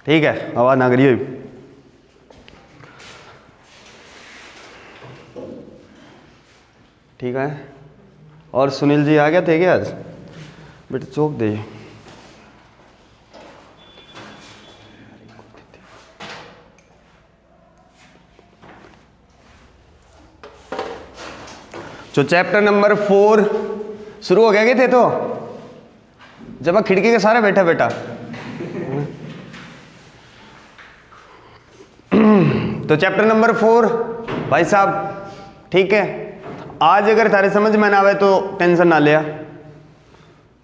ठीक है, आवाज ना करिए। ठीक है, और सुनील जी आ गए थे क्या आज? बेटे चौक दे। जो चैप्टर नंबर 4 शुरू हो गया थे तो जब मैं खिड़की के सारे बैठा बैठा तो चैप्टर नंबर 4 भाई साहब ठीक है। आज अगर थारे समझ में ना आवे तो टेंशन ना लिया,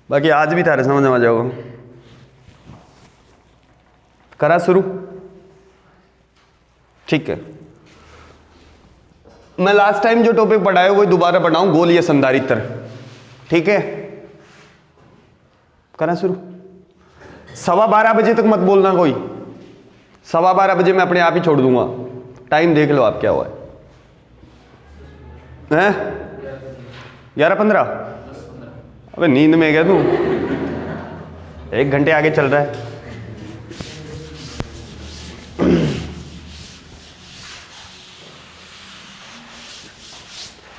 बाकी आज भी थारे समझ में आ जाओगे। करा शुरू? ठीक है, मैं लास्ट टाइम जो टॉपिक पढ़ाया वही दोबारा पढ़ाऊं, गोलीय संधारित्र। ठीक है, करा शुरू? 12:15 बजे तक मत बोलना कोई, 12:15 बजे मैं अपने आप ही छोड़ दूंगा। टाइम देख लो आप क्या हुआ है? 11:15? अबे नींद में गया तू, 1 घंटे आगे चल रहा है।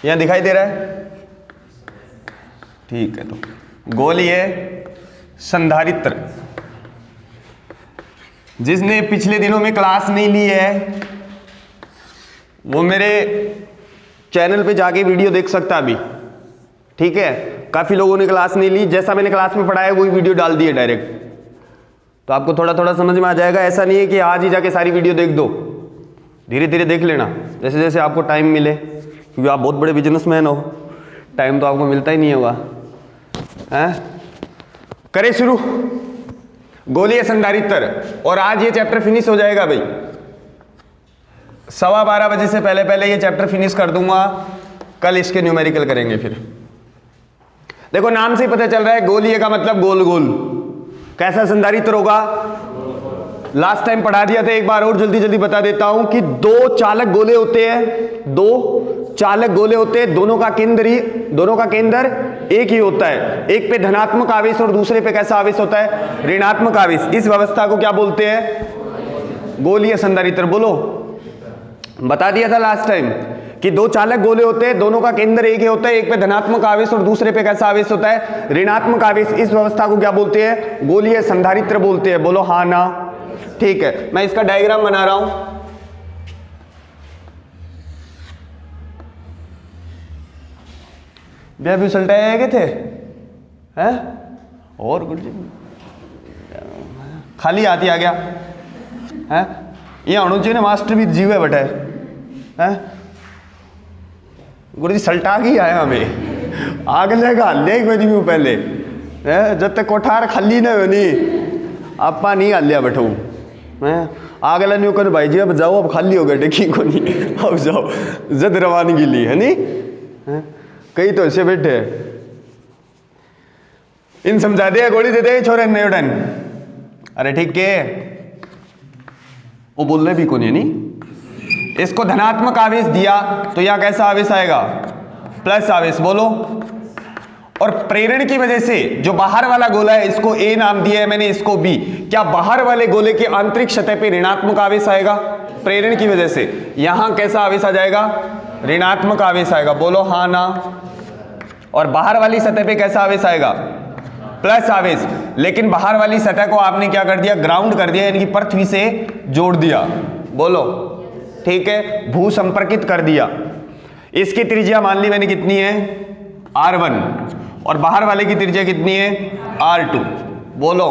यहां दिखाई दे रहा है? ठीक है, तो गोलीय संधारित्र। जिसने पिछले दिनों में क्लास नहीं ली है वो मेरे चैनल पे जाके वीडियो देख सकता है अभी। ठीक है, काफी लोगों ने क्लास नहीं ली, जैसा मैंने क्लास में पढ़ाया वही वीडियो डाल दी है डायरेक्ट, तो आपको थोड़ा थोड़ा समझ में आ जाएगा। ऐसा नहीं है कि आज ही जाके सारी वीडियो देख दो, धीरे धीरे देख लेना जैसे जैसे आपको टाइम मिले, क्योंकि आप बहुत बड़े बिजनेसमैन हो, टाइम तो आपको मिलता ही नहीं होगा। करें शुरू? गोलीय संधारित्र, और आज ये चैप्टर फिनिश हो जाएगा भाई। 12:15 बजे से पहले पहले ये चैप्टर फिनिश कर दूंगा, कल इसके न्यूमेरिकल करेंगे। फिर देखो नाम से ही पता चल रहा है, गोलीय का मतलब गोल गोल। कैसा संधारित्र होगा? लास्ट टाइम पढ़ा दिया था, एक बार और जल्दी जल्दी बता देता हूं कि 2 चालक गोले होते हैं, 2 चालक गोले होते हैं, दोनों का केंद्र एक ही होता है। एक पे धनात्मक आवेश और दूसरे पे कैसा आवेश होता है? ऋणात्मक आवेश। इस व्यवस्था को क्या बोलते हैं? गोलीय संधारित्र। बोलो, बता दिया था लास्ट टाइम कि 2 चालक गोले होते हैं, दोनों का केंद्र एक ही होता है, एक पे धनात्मक आवेश और दूसरे पे कैसा आवेश होता है? ऋणात्मक आवेश। इस व्यवस्था को क्या बोलते हैं? गोलीय संधारित्र बोलते हैं। बोलो हाँ ना? ठीक है, मैं इसका डायग्राम बना रहा हूं। भी उलटाए गए थे हैं? और खाली हाथ ही आ गया है? ये अणुजी ने मास्टर भी जीवे बैठे हैं। गुरु जी सल्टा ही आया हमें, आग लेगा ले कोई नहीं पहले है, जब तक कोठार खाली ना हो नहीं आपा नहीं हालिया बैठो है। आग न्यू कर भाई जी, अब जाओ, अब खाली हो गए टेकी को नहीं, अब जाओ जद रवानगी ली है नहीं है? कई तो ऐसे बैठे इन समझा दिया, गोली दे दे छोरे न्यूटन। अरे ठीक है, वो बोल रहे भी कौन है नहीं। इसको धनात्मक आवेश दिया तो यहां कैसा आवेश आएगा? प्लस आवेश। बोलो, और प्रेरण की वजह से जो बाहर वाला गोला है इसको ए नाम दिया है मैंने, इसको बी। क्या बाहर वाले गोले के आंतरिक सतह पे ऋणात्मक आवेश आएगा? प्रेरण की वजह से यहां कैसा आवेश आ जाएगा? ऋणात्मक आवेश आएगा। बोलो हाँ ना? और बाहर वाली सतह पे कैसा आवेश आएगा? प्लस आवेश। लेकिन बाहर वाली सतह को आपने क्या कर दिया? ग्राउंड कर दिया, यानी कि पृथ्वी से जोड़ दिया। बोलो ठीक है, भू संपर्कित कर दिया। इसकी त्रिज्या मान ली मैंने कितनी है? R1, और बाहर वाले की त्रिज्या कितनी है? R2। बोलो,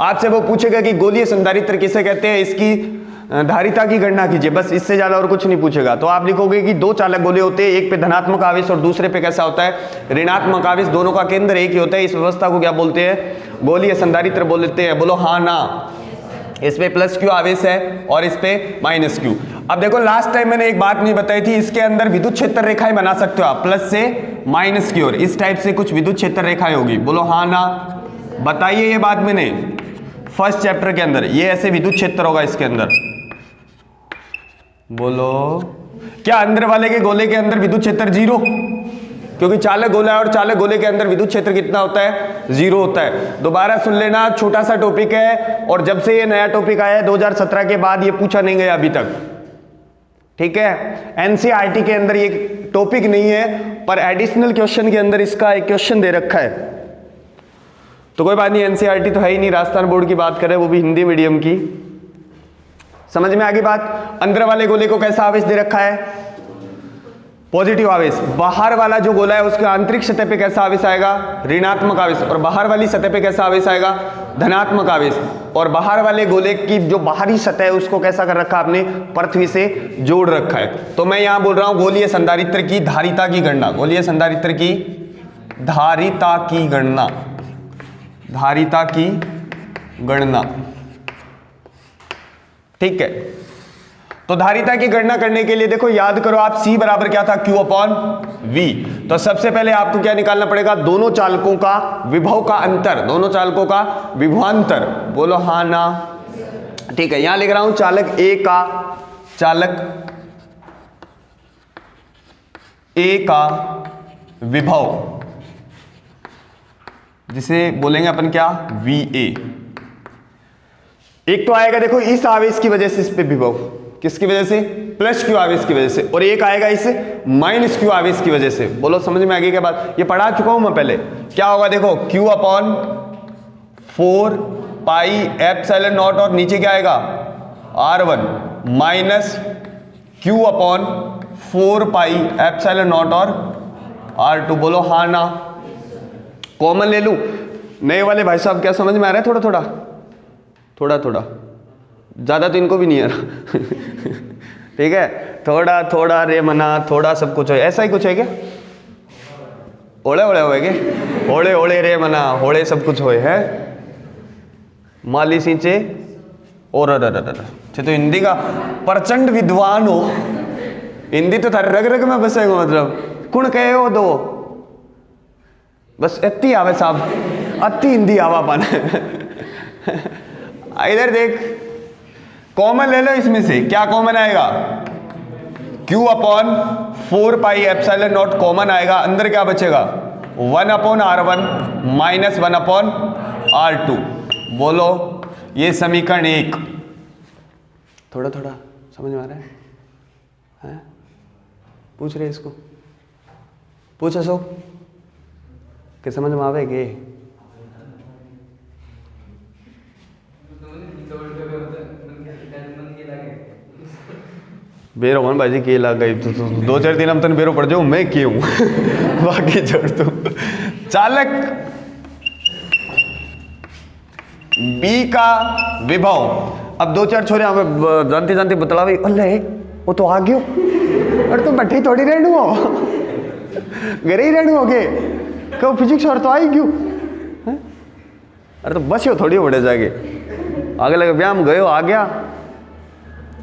आपसे वो पूछेगा कि गोलीय संधारित्र किसे कहते हैं, इसकी धारिता की गणना कीजिए, बस इससे ज्यादा और कुछ नहीं पूछेगा। तो आप लिखोगे कि 2 चालक गोले होते हैं, एक पे धनात्मक आवेश और दूसरे पे कैसा होता है? ऋणात्मक आवेश। दोनों का केंद्र एक ही होता है। इस व्यवस्था को क्या बोलते हैं? गोलीय संधारित्र बोलते हैं। बोलो हाँ ना? इस पे प्लस क्यू आवेश है और इस पे माइनस क्यू। अब देखो लास्ट टाइम मैंने एक बात नहीं बताई थी, इसके अंदर विद्युत क्षेत्र रेखाएं बना सकते हो आप, प्लस से माइनस की ओर इस टाइप से कुछ विद्युत क्षेत्र रेखाएं होगी। बोलो हाँ ना? बताइए ये बात मैंने फर्स्ट चैप्टर के अंदर, ये ऐसे विद्युत क्षेत्र होगा इसके अंदर। बोलो, क्या अंदर वाले के गोले के अंदर विद्युत क्षेत्र 0? क्योंकि चालक गोला है और चालक गोले के अंदर विद्युत क्षेत्र कितना होता है, 0 होता है। दोबारा सुन लेना, छोटा सा टॉपिक है और जब से ये नया टॉपिक आया है 2017 के बाद ये पूछा नहीं गया अभी तक, ठीक है। एनसीईआरटी के अंदर ये टॉपिक नहीं है, पर एडिशनल क्वेश्चन के अंदर इसका एक क्वेश्चन दे रखा है, तो कोई बात नहीं, एनसीईआरटी तो है ही नहीं, राजस्थान बोर्ड की बात करें वो भी हिंदी मीडियम की। समझ में आगे बात। अंदर वाले गोले को कैसा आवेश दे रखा है, पॉजिटिव आवेश। बाहर वाला जो गोला है उसके आंतरिक सतह पे कैसा आवेश आएगा, ऋणात्मक आवेश, और बाहर वाली सतह पे कैसा आवेश आएगा, धनात्मक आवेश। और बाहर वाले गोले की जो बाहरी सतह है उसको कैसा कर रखा आपने, पृथ्वी से जोड़ रखा है। तो मैं यहां बोल रहा हूं गोलीय संधारित्र की धारिता की गणना, गोलीय संधारित्र की धारिता की गणना, धारिता की गणना, ठीक है। तो धारिता की गणना करने के लिए देखो याद करो आप, C बराबर क्या था, Q अपॉन V। तो सबसे पहले आपको क्या निकालना पड़ेगा, दोनों चालकों का विभव का अंतर, दोनों चालकों का विभवांतर। बोलो हाँ ना, ठीक है। यहां लिख रहा हूं चालक A का विभव, जिसे बोलेंगे अपन क्या, VA। एक तो आएगा देखो इस आवेश की वजह से इस पे विभव, किसकी वजह से, प्लस Q आवेश की वजह से, और एक आएगा इस माइनस Q आवेश की वजह से। बोलो समझ में आगे क्या बात, ये पढ़ा चुका हूं मैं पहले। क्या होगा देखो, Q upon 4 pi epsilon not, और नीचे क्या आएगा, R1 minus Q upon 4 pi epsilon not और R2। बोलो हाँ ना, कॉमन ले लूं। नए वाले भाई साहब क्या समझ में आ रहा है, थोड़ा थोड़ा थोड़ा थोड़ा, ज्यादा तो इनको भी नहीं आ रहा ठीक है, थोड़ा थोड़ा रे मना, थोड़ा सब कुछ है, ऐसा ही कुछ है क्या, ओले ओले होए के, ओले ओले रे मना, ओले सब कुछ होए है, माली सिंचे और तो हिंदी का प्रचंड विद्वान हो, हिंदी तो थारे रग रग में बसेगा, मतलब कुण कहे हो दो, बस इतनी आवे साहब, अति हिंदी आवा पाना इधर देख, कॉमन ले लो इसमें से, क्या कॉमन आएगा, Q upon 4 pi epsilon not common आएगा, अंदर क्या बचेगा, 1 upon R1 minus 1 upon R2। बोलो ये समीकरण 1, थोड़ा थोड़ा समझ में आ रहा है? पूछ रहे इसको, पूछो सो कि समझ में आवेगे। बेरो मन भाई के लग गई तो 2-4 दिन हम तन बेरो पड़ जाऊं, मैं क्यों बाकी छोड़ तू। चालक B का विभव, अब 2-4 छोरे हमें जानते जानते बतला भाई, अल्ले वो तो आ गयो, अरे तुम बैठे थोड़ी रहनु हो घरे ही रहनु हो के कब फिजिक्स और तो आई क्यों, अरे तो बच्यो थोड़ी बड़े जाके आगे लगे व्यायाम गयो आ गया,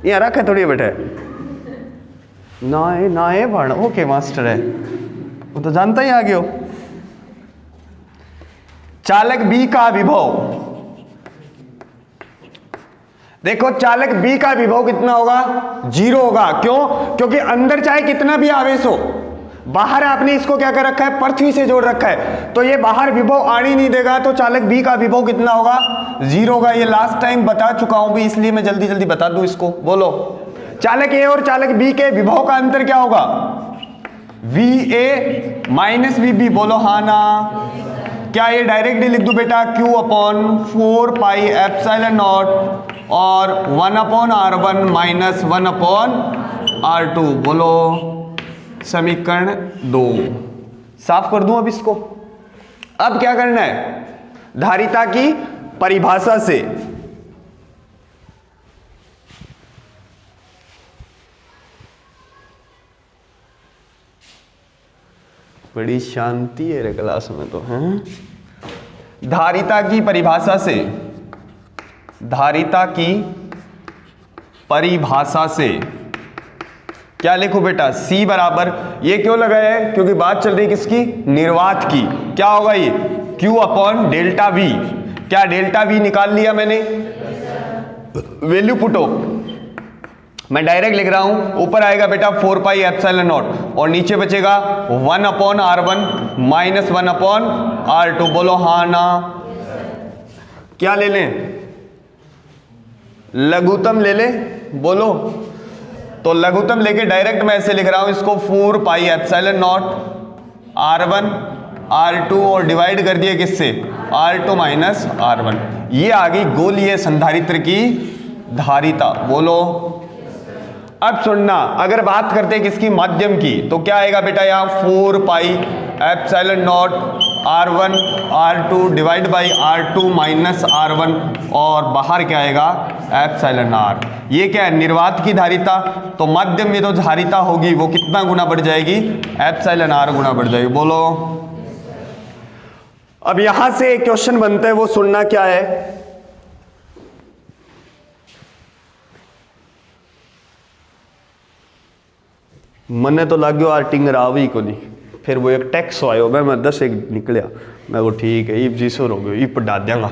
यहाँ रखे थोड़ी बैठे ना है भाण, ओके मास्टर है, वो तो जानता ही आ गयो। चालक B का विभव, देखो चालक B का विभव कितना होगा, 0 होगा। क्यों, क्योंकि अंदर चाहे कितना भी आवेश हो, बाहर आपने इसको क्या कर रखा है, पृथ्वी से जोड़ रखा है, तो ये बाहर विभव आने नहीं देगा, तो चालक B का विभव कितना होगा, 0 होगा। ये लास्ट टाइम बता चुका हूं भी, इसलिए मैं जल्दी जल्दी बता दूं इसको। बोलो चालक A और चालक B के विभव का अंतर क्या होगा, VA माइनस VB। बोलो हाँ ना, क्या ये डायरेक्टली लिख दूं बेटा, Q upon 4 pi epsilon not और 1 upon R1 minus 1 upon R2। बोलो समीकरण 2। साफ कर दूं अब इसको। अब क्या करना है, धारिता की परिभाषा से बड़ी शांति है रे क्लास में तो है। धारिता की परिभाषा से, धारिता की परिभाषा से क्या लिखो बेटा, C बराबर, ये क्यों लगाया है, क्योंकि बात चल रही है किसकी, निर्वात की। क्या होगा ये, Q अपॉन डेल्टा V। क्या डेल्टा V निकाल लिया मैंने, वैल्यू पुटो, मैं डायरेक्ट लिख रहा हूं, ऊपर आएगा बेटा 4 पाई एप्सिलॉन नॉट और नीचे बचेगा 1 upon R1 minus 1 upon R2। बोलो हाँ ना। क्या ले लें? लघुत्तम ले ले। बोलो। तो लघुत्तम लेके डायरेक्ट मैं ऐसे लिख रहा हूं इसको 4 pi epsilon not R1 R2 और डिवाइड कर दिए किससे? R2 minus R1। ये आ गई गोलीय संधारित्र की धारिता। बोलो। अब सुनना, अगर बात करते हैं किसकी? माध्यम की, तो क्या आएगा बेटा यहाँ 4 pi epsilon not R1 R2 divide by R2 minus R1 और बाहर क्या आएगा? Epsilon R। ये क्या है? निर्वात की धारिता। तो माध्यम में तो धारिता होगी वो कितना गुना बढ़ जाएगी? एप्सिलॉन R गुना बढ़ जाएगी। बोलो। अब यहां से एक क्वेश्चन बनता है, वो सुनना क्या है? मने तो लाग्यो आर्टिंग रावी को नहीं, फिर वो एक टैक्स आयो मैं 10 एक निकलिया, मैं वो ठीक है इब जी सो हो गयो इब डाल देंगा।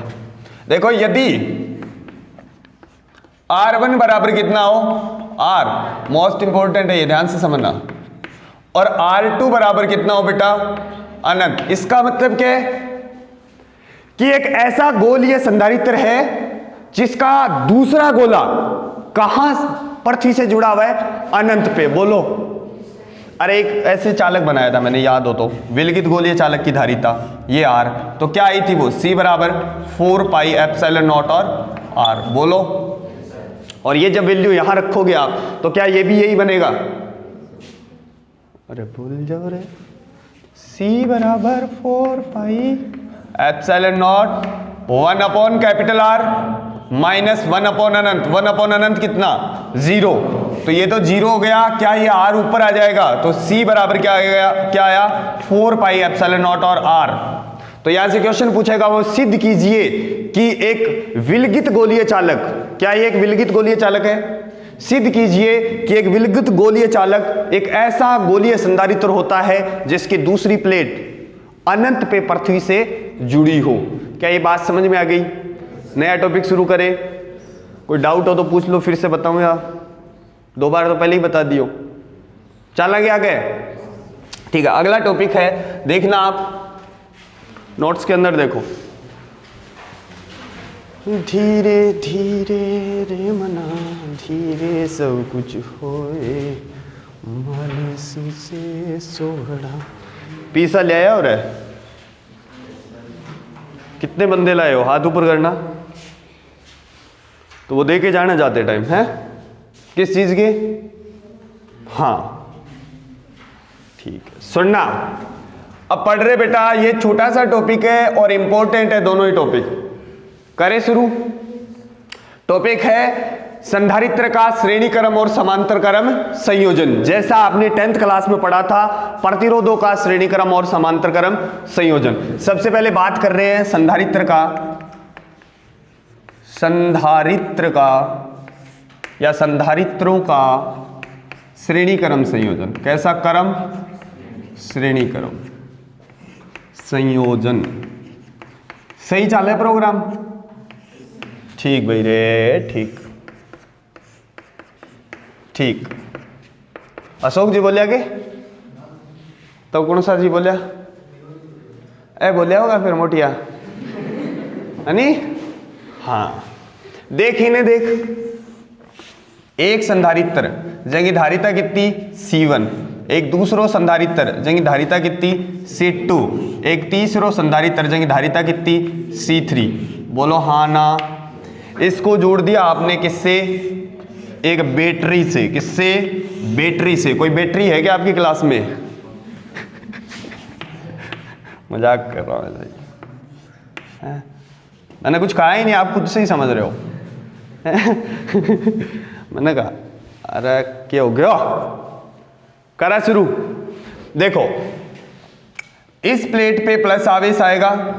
देखो यदि R1 बराबर कितना हो? R मोस्ट इंपॉर्टेंट है, ये ध्यान से समझना। और R2 बराबर कितना हो बेटा? अनंत। इसका मतलब क्या है कि एक ऐसा गोलीय संधारित्र है जिसका दूसरा गोला कहां पृथ्वी से जुड़ा हुआ है? अनंत पे। बोलो। अरे एक ऐसे चालक बनाया था मैंने, याद हो तो, विलगित गोलीय चालक की धारिता ये R। तो क्या आई थी वो? C बराबर 4 पाई एप्सिलॉन नॉट और R। बोलो। और ये जब वैल्यू यहां रखोगे आप तो क्या ये भी यही बनेगा? अरे भूल जाओ रे। C बराबर 4 pi epsilon naught 1 upon capital R minus 1 upon अनंत। 1 अपॉन अनंत कितना? 0। तो ये तो 0 हो गया। क्या ये R ऊपर आ जाएगा? तो C बराबर क्या आएगा? क्या आया? 4 पाई एप्सिलॉन नॉट और R। तो यहां से क्वेश्चन पूछेगा, वो सिद्ध कीजिए कि एक विलगित गोलीय चालक, क्या ये एक विलगित गोलीय चालक है? सिद्ध कीजिए कि एक विलगित गोलीय चालक एक ऐसा गोलीय संधारित्र होता है जिसकी दूसरी प्लेट अनंत पे पृथ्वी से जुड़ी हो। क्या ये बात समझ में आ गई? नया टॉपिक शुरू करें? कोई डाउट हो तो पूछ लो, फिर से बताऊं या 2 बार तो पहले ही बता दियो। चला गया आगे? ठीक है, अगला टॉपिक है, देखना आप नोट्स के अंदर देखो। धीरे धीरे रे मना धीरे सब कुछ होए मानसी से सोहड़ा। पीसा ले आया? और है कितने बंदे लाए हो? हाथ ऊपर करना। तो वो दे के जाना जाते टाइम है किस चीज के? हाँ ठीक है, सुनना। अब पढ़ रहे बेटा, ये छोटा सा टॉपिक है और इंपॉर्टेंट है दोनों ही टॉपिक। करें शुरू। टॉपिक है संधारित्र का श्रेणी क्रम और समांतर क्रम संयोजन। जैसा आपने 10th क्लास में पढ़ा था, प्रतिरोधों का श्रेणी क्रम और समांतर क्रम संयोजन। सबसे पहले बात कर रहे हैं संधारित्र का या संधारित्रों का श्रेणी क्रम संयोजन। कैसा क्रम? श्रेणी क्रम संयोजन। सही चल है प्रोग्राम? ठीक भाई रे, ठीक ठीक। अशोक जी बोलिया के तो कौन सा जी बोलिया? ए बोलिया होगा फिर मोटिया है? हाँ देख ही ने देख, एक संधारित्र जंगी धारिता कितनी? C1। एक दूसरो संधारित्र जंगी धारिता कितनी? C2। एक तीसरो संधारित्र जंगी धारिता कितनी? C3। बोलो हाँ ना। इसको जोड़ दिया आपने किससे? एक बैटरी से। किससे? बैटरी से। कोई बैटरी है क्या आपकी क्लास में? मजाक कर रहा हूं। मैंने कुछ कहा ही नहीं, आप खुद से ही समझ रहे हो। मैंने कहा अरे क्या हो गया? करा शुरू। देखो, इस प्लेट पे प्लस आवेश आएगा,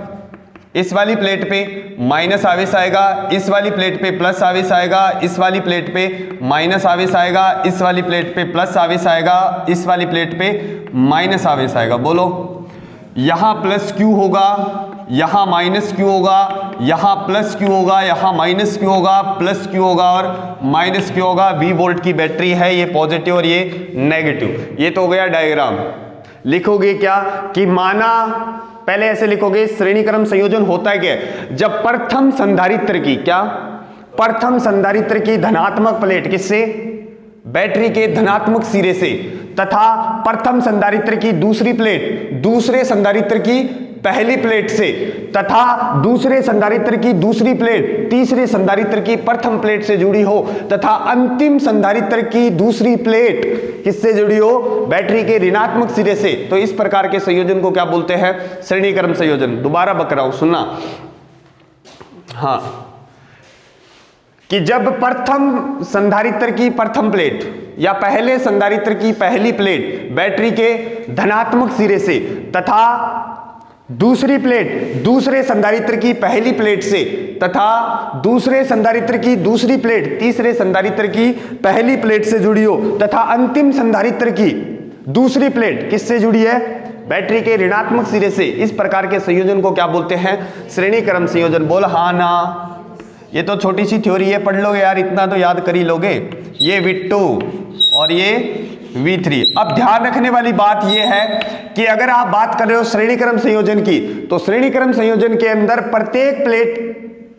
इस वाली प्लेट पे माइनस आवेश आएगा, इस वाली प्लेट पे प्लस आवेश आएगा, इस वाली प्लेट पे माइनस आवेश आएगा, इस वाली प्लेट पे प्लस आवेश आएगा, इस वाली प्लेट पे माइनस आवेश आएगा। बोलो, यहां प्लस क्यू होगा, यहां माइनस क्यू होगा, यहां प्लस क्यू होगा, यहां माइनस क्यू होगा, प्लस क्यू होगा और माइनस क्यू होगा। 20 वोल्ट की बैटरी है, ये पॉजिटिव और ये नेगेटिव। ये तो हो गया डायग्राम। लिखोगे क्या कि माना, पहले ऐसे लिखोगे, श्रेणी क्रम संयोजन होता है क्या, जब प्रथम संधारित्र की, क्या, प्रथम संधारित्र की धनात्मक प्लेट, किससे, बैटरी के धनात्मक सिरे से, तथा प्रथम संधारित्र की दूसरी प्लेट दूसरे संधारित्र की पहली प्लेट से, तथा दूसरे संधारित्र की दूसरी प्लेट तीसरे संधारित्र की प्रथम प्लेट से जुड़ी हो, तथा अंतिम संधारित्र की दूसरी प्लेट किससे जुड़ी हो, बैटरी के ऋणात्मक सिरे से। तो इस प्रकार के संयोजन को क्या बोलते हैं, श्रेणी क्रम संयोजन। दोबारा बक रहा हूं, सुनना, हाँ, कि जब प्रथम संधारित्र की प्रथम प्लेट या पहले संधारित्र की पहली प्लेट बैटरी के धनात्मक सिरे से, तथा दूसरी प्लेट दूसरे संधारित्र की पहली प्लेट से, तथा दूसरे संधारित्र की दूसरी प्लेट तीसरे संधारित्र की पहली प्लेट से जुड़ी हो, तथा अंतिम संधारित्र की दूसरी प्लेट किससे जुड़ी है, बैटरी के ऋणात्मक सिरे से। इस प्रकार के संयोजन को क्या बोलते हैं, श्रेणी क्रम संयोजन। बोल हाँ ना। ये तो छोटी सी थ्योरी है, पढ़ लोगे यार, इतना तो याद कर ही लोगे। ये V2 और ये V3। अब ध्यान रखने वाली बात यह है कि अगर आप बात कर रहे हो श्रेणी क्रम संयोजन की, तो श्रेणी क्रम संयोजन के अंदर प्रत्येक प्लेट,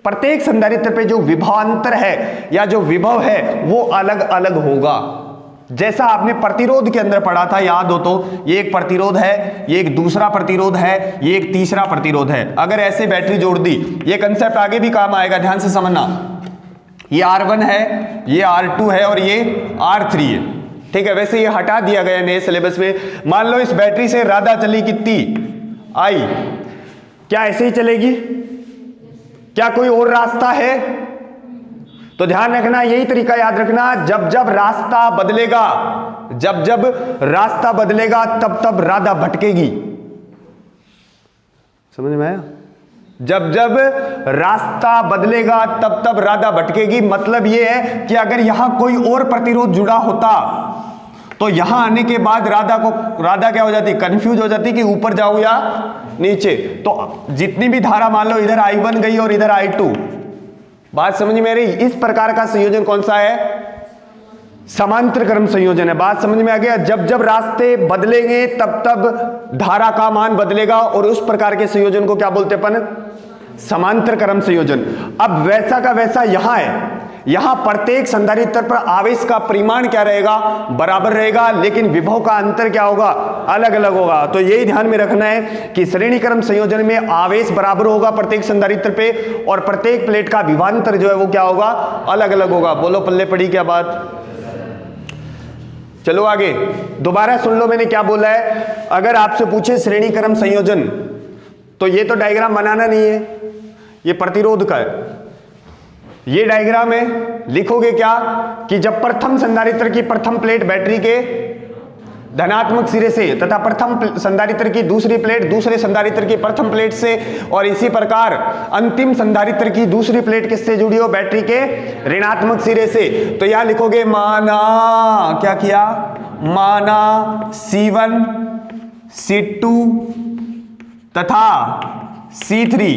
प्रत्येक संधारित्र पे जो विभवांतर है या जो विभव है वो अलग अलग होगा। जैसा आपने प्रतिरोध के अंदर पढ़ा था, याद हो तो, ये एक प्रतिरोध है, ये एक दूसरा प्रतिरोध है, ये एक तीसरा प्रतिरोध है। अगर ऐसे बैटरी जोड़ दी, ये कंसेप्ट आगे भी काम आएगा, ध्यान से समझना। ये R1 है, ये R2 है और ये R3 है, ठीक है। वैसे ये हटा दिया गया नए सिलेबस में। मान लो इस बैटरी से राधा चली कितनी, I, क्या ऐसे ही चलेगी, क्या कोई और रास्ता है? तो ध्यान रखना, यही तरीका याद रखना, जब जब रास्ता बदलेगा, जब जब रास्ता बदलेगा तब तब राधा भटकेगी। समझ में आया? जब जब रास्ता बदलेगा तब तब राधा भटकेगी। मतलब यह है कि अगर यहां कोई और प्रतिरोध जुड़ा होता तो यहां आने के बाद राधा क्या हो जाती, कंफ्यूज हो जाती कि ऊपर जाऊं या नीचे। तो जितनी भी धारा, मान लो इधर I1 गई और इधर I2, बात समझ में आ रही? इस प्रकार का संयोजन कौन सा है, समांतर क्रम संयोजन है। बात समझ में आ गया? जब जब रास्ते बदलेंगे तब तब धारा का मान बदलेगा और उस प्रकार के संयोजन को क्या बोलते अपन, समांतर क्रम संयोजन। अब वैसा का वैसा यहां है, यहां प्रत्येक संधारित्र पर आवेश का परिमाण क्या रहेगा, बराबर रहेगा, लेकिन विभव का अंतर क्या होगा, अलग अलग होगा। तो यही ध्यान में रखना है कि श्रेणी क्रम संयोजन में आवेश बराबर होगा प्रत्येक संधारित्र पे, और प्रत्येक प्लेट का विभवांतर जो है वो क्या होगा, अलग अलग होगा। बोलो पल्ले पड़ी क्या बात? चलो आगे दोबारा सुन लो मैंने क्या बोला है। अगर आपसे पूछे श्रेणी क्रम संयोजन, तो ये तो डायग्राम बनाना नहीं है, ये प्रतिरोध का है। ये डायग्राम है, लिखोगे क्या कि जब प्रथम संधारित्र की प्रथम प्लेट बैटरी के धनात्मक सिरे से, तथा प्रथम संधारित्र की दूसरी प्लेट दूसरे संधारित्र की प्रथम प्लेट से, और इसी प्रकार अंतिम संधारित्र की दूसरी प्लेट किससे जुड़ी हो, बैटरी के ऋणात्मक सिरे से। तो यहां लिखोगे माना, क्या किया, माना C1 C2 तथा C3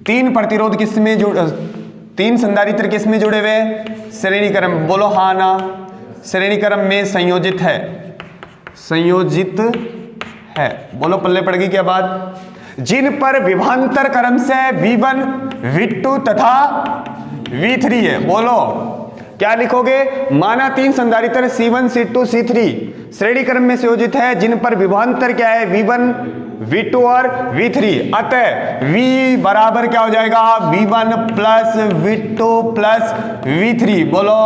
तीन प्रतिरोध किसमें जुड़े, तीन संधारित्र किसमें जुड़े हुए, श्रेणी क्रम। बोलो हाँ ना। श्रेणी क्रम में संयोजित है, संयोजित है। बोलो पल्ले पड़ गई क्या बात? जिन पर विभवांतर क्रम से V1 V2 तथा V3 है। बोलो क्या लिखोगे, माना तीन संधारित्र C1 C2 C3 श्रेणी क्रम में संयोजित है, जिन पर विभवांतर क्या है, V1 V2 और V3। अतः V बराबर क्या हो जाएगा, V1 plus V2 plus V3। बोलो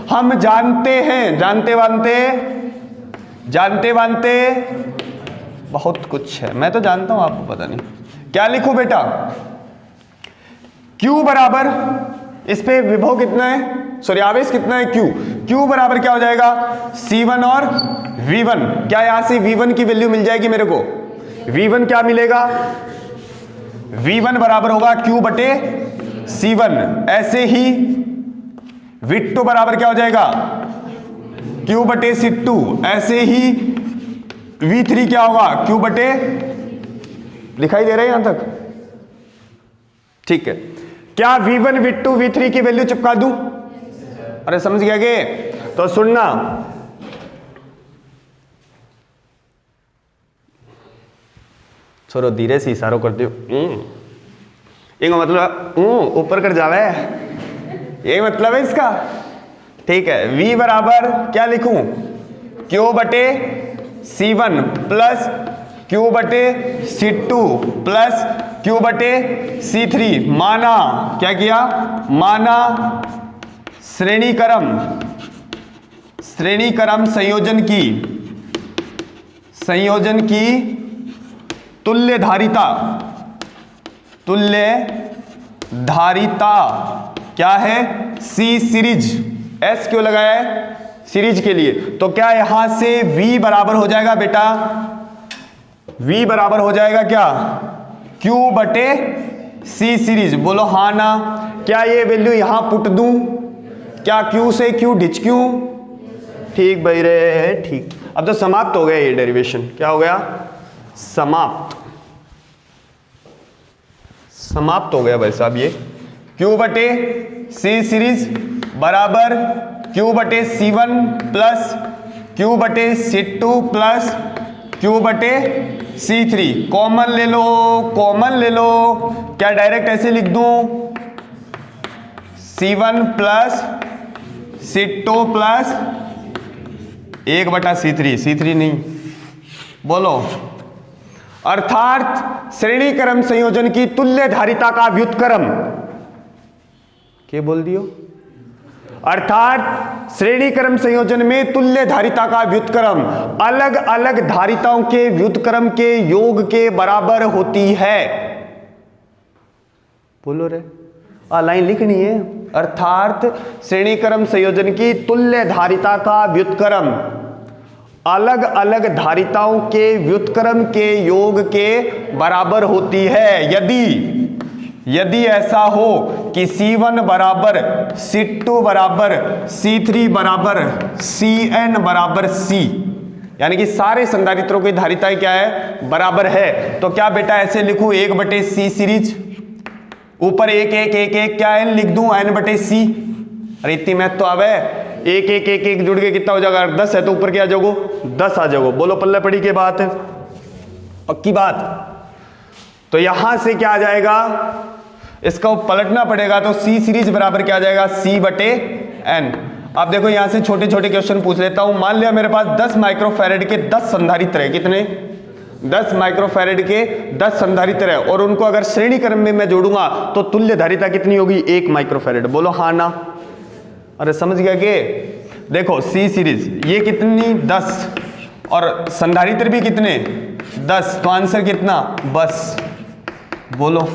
हम जानते हैं, जानते वानते बहुत कुछ है, मैं तो जानता हूं, आपको पता नहीं। क्या लिखूं बेटा, Q बराबर, इस पे विभव कितना है, सॉरी आवेश कितना है, Q बराबर क्या हो जाएगा, C1 और V1। क्या यहां से V1 की वैल्यू मिल जाएगी मेरे को? V1 क्या मिलेगा, V1 बराबर होगा Q बटे C1। ऐसे ही V2 बराबर क्या हो जाएगा, Q बटे C2। ऐसे ही V3 क्या होगा, Q बटे, दिखाई दे रहा है यहां तक, ठीक है, क्या V1 V2 V3 की वैल्यू चिपका दूं? अरे समझ गया के? तो सुनना, छोड़ो, धीरे से इशारों करते हो, एक मतलब ऊपर कर जावे, यही मतलब है इसका। ठीक है, V बराबर क्या लिखूं? Q बटे C1 प्लस Q बटे C2 प्लस Q बटे C3। माना, क्या किया? माना श्रेणी क्रम संयोजन की तुल्य धारिता क्या है? C series. S क्यों लगाया है? सीरीज के लिए। तो क्या यहां से V बराबर हो जाएगा बेटा? V बराबर हो जाएगा क्या? Q बटे C सीरीज। बोलो हाँ ना? क्या ये वैल्यू यहां पुट दूं? क्या Q से Q डिच क्यों? ठीक भाई रे, ठीक। अब तो समाप्त हो गया ये डेरिवेशन। क्या हो गया? समाप्त हो गया भाई साहब। ये Q बटे C सीरीज बराबर Q बटे C1 प्लस Q बटे C2 प्लस Q बटे C3। कॉमन ले लो। क्या डायरेक्ट ऐसे लिख दूं? C1 प्लस C2 प्लस 1 बटा C3 नहीं, बोलो। अर्थात श्रेणी क्रम संयोजन की तुल्य धारिता का व्युत्क्रम, क्या बोल दियो? अर्थात श्रेणी क्रम संयोजन में तुल्य धारिता का व्युत्क्रम अलग अलग धारिताओं के व्युत्क्रम के योग के बराबर होती है। बोलो रे, लाइन लिखनी है। अर्थात श्रेणी क्रम संयोजन की तुल्य धारिता का व्युत्क्रम अलग अलग धारिताओं के व्युत्क्रम के योग के बराबर होती है यदि ऐसा हो कि C1 बराबर C2 बराबर C3 बराबर Cn बराबर C, यानी कि सारे संधारित्रों की धारिताएं क्या है? बराबर है। तो क्या बेटा ऐसे लिखूं? 1 बटे C सीरीज, ऊपर 1 1 1 1 क्या n लिख दूं? n बटे C। अरे इतनी मैथ तो आवे। 1 1 1 1 जुड़ के कितना हो जाएगा? 10 है तो ऊपर क्या जाओगो? 10 आ जाओगो। बोलो पल्ले पड़ी के बात है, पक्की बात। तो यहां से क्या आ जाएगा? इसका पलटना पड़ेगा। तो C सीरीज बराबर क्या आ जाएगा? C बटे n। अब देखो यहां से छोटे छोटे क्वेश्चन पूछ लेता हूं। मान लिया मेरे पास 10 माइक्रोफैरेड के 10 संधारित्र है। कितने? 10 माइक्रोफैरेड के 10 संधारित्र है, और उनको अगर श्रेणी क्रम में मैं जोड़ूंगा तो तुल्य धारिता कितनी होगी? 1 माइक्रोफैरेड। बोलो हाँ ना? अरे समझ गया के? देखो C सीरीज ये कितनी? 10, और संधारित्र भी कितने? 10। तो आंसर कितना? बस। बोलो।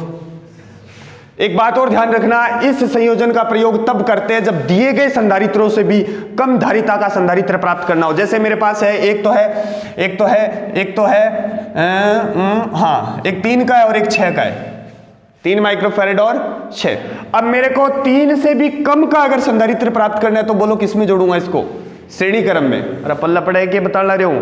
एक बात और ध्यान रखना, इस संयोजन का प्रयोग तब करते हैं जब दिए गए संधारित्रों से भी कम धारिता का संधारित्र प्राप्त करना हो। जैसे मेरे पास है एक तो है हाँ, एक 3 का है और एक 6 का है। 3 माइक्रोफैरेड और 6। अब मेरे को 3 से भी कम का अगर संधारित्र प्राप्त करना है तो बोलो किस में जोड़ूंगा इसको? श्रेणी क्रम में। अरे पल्ला पड़ा है कि बता रहे हूं।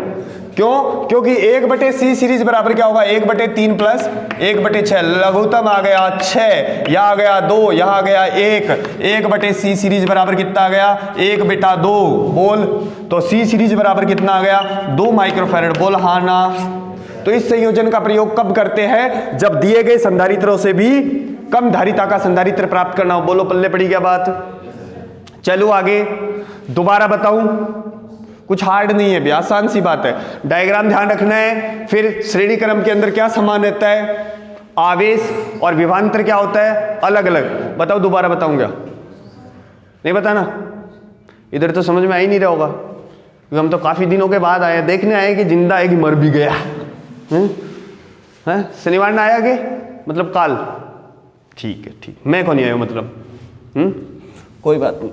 क्यों? क्योंकि 1 बटे C सीरीज बराबर क्या होगा? 1 बटे 3 प्लस 1 बटे 6। लघुत्तम आ गया 6, यह आ गया 2, यह आ गया 1। 1 बटे C सीरीज बराबर कितना आ गया? 1 बटा 2। बोल। तो C सीरीज बराबर कितना आ गया? 2 माइक्रोफैरेड। बोल हाँ ना? तो इस संयोजन का प्रयोग कब करते हैं? जब दिए गए संधारित्रों से भी कम धारिता का संधारित्र प्राप्त करना हो। बोलो पल्ले पड़ी क्या बात? चलो आगे दोबारा बताऊं, कुछ हार्ड नहीं है, आसान सी बात है। डायग्राम ध्यान रखना है। फिर श्रेणी क्रम के अंदर क्या समान रहता है? आवेश और विभवांतर क्या होता है? अलग अलग। बताओ, दोबारा बताऊंगा? नहीं बताना? इधर तो समझ में आ ही नहीं रहा होगा, क्योंकि हम तो काफी दिनों के बाद आए, देखने आए कि जिंदा है कि मर भी गया है। शनिवार ना आया के मतलब काल? ठीक है, ठीक। मैं कौन नहीं आया मतलब? कोई बात नहीं।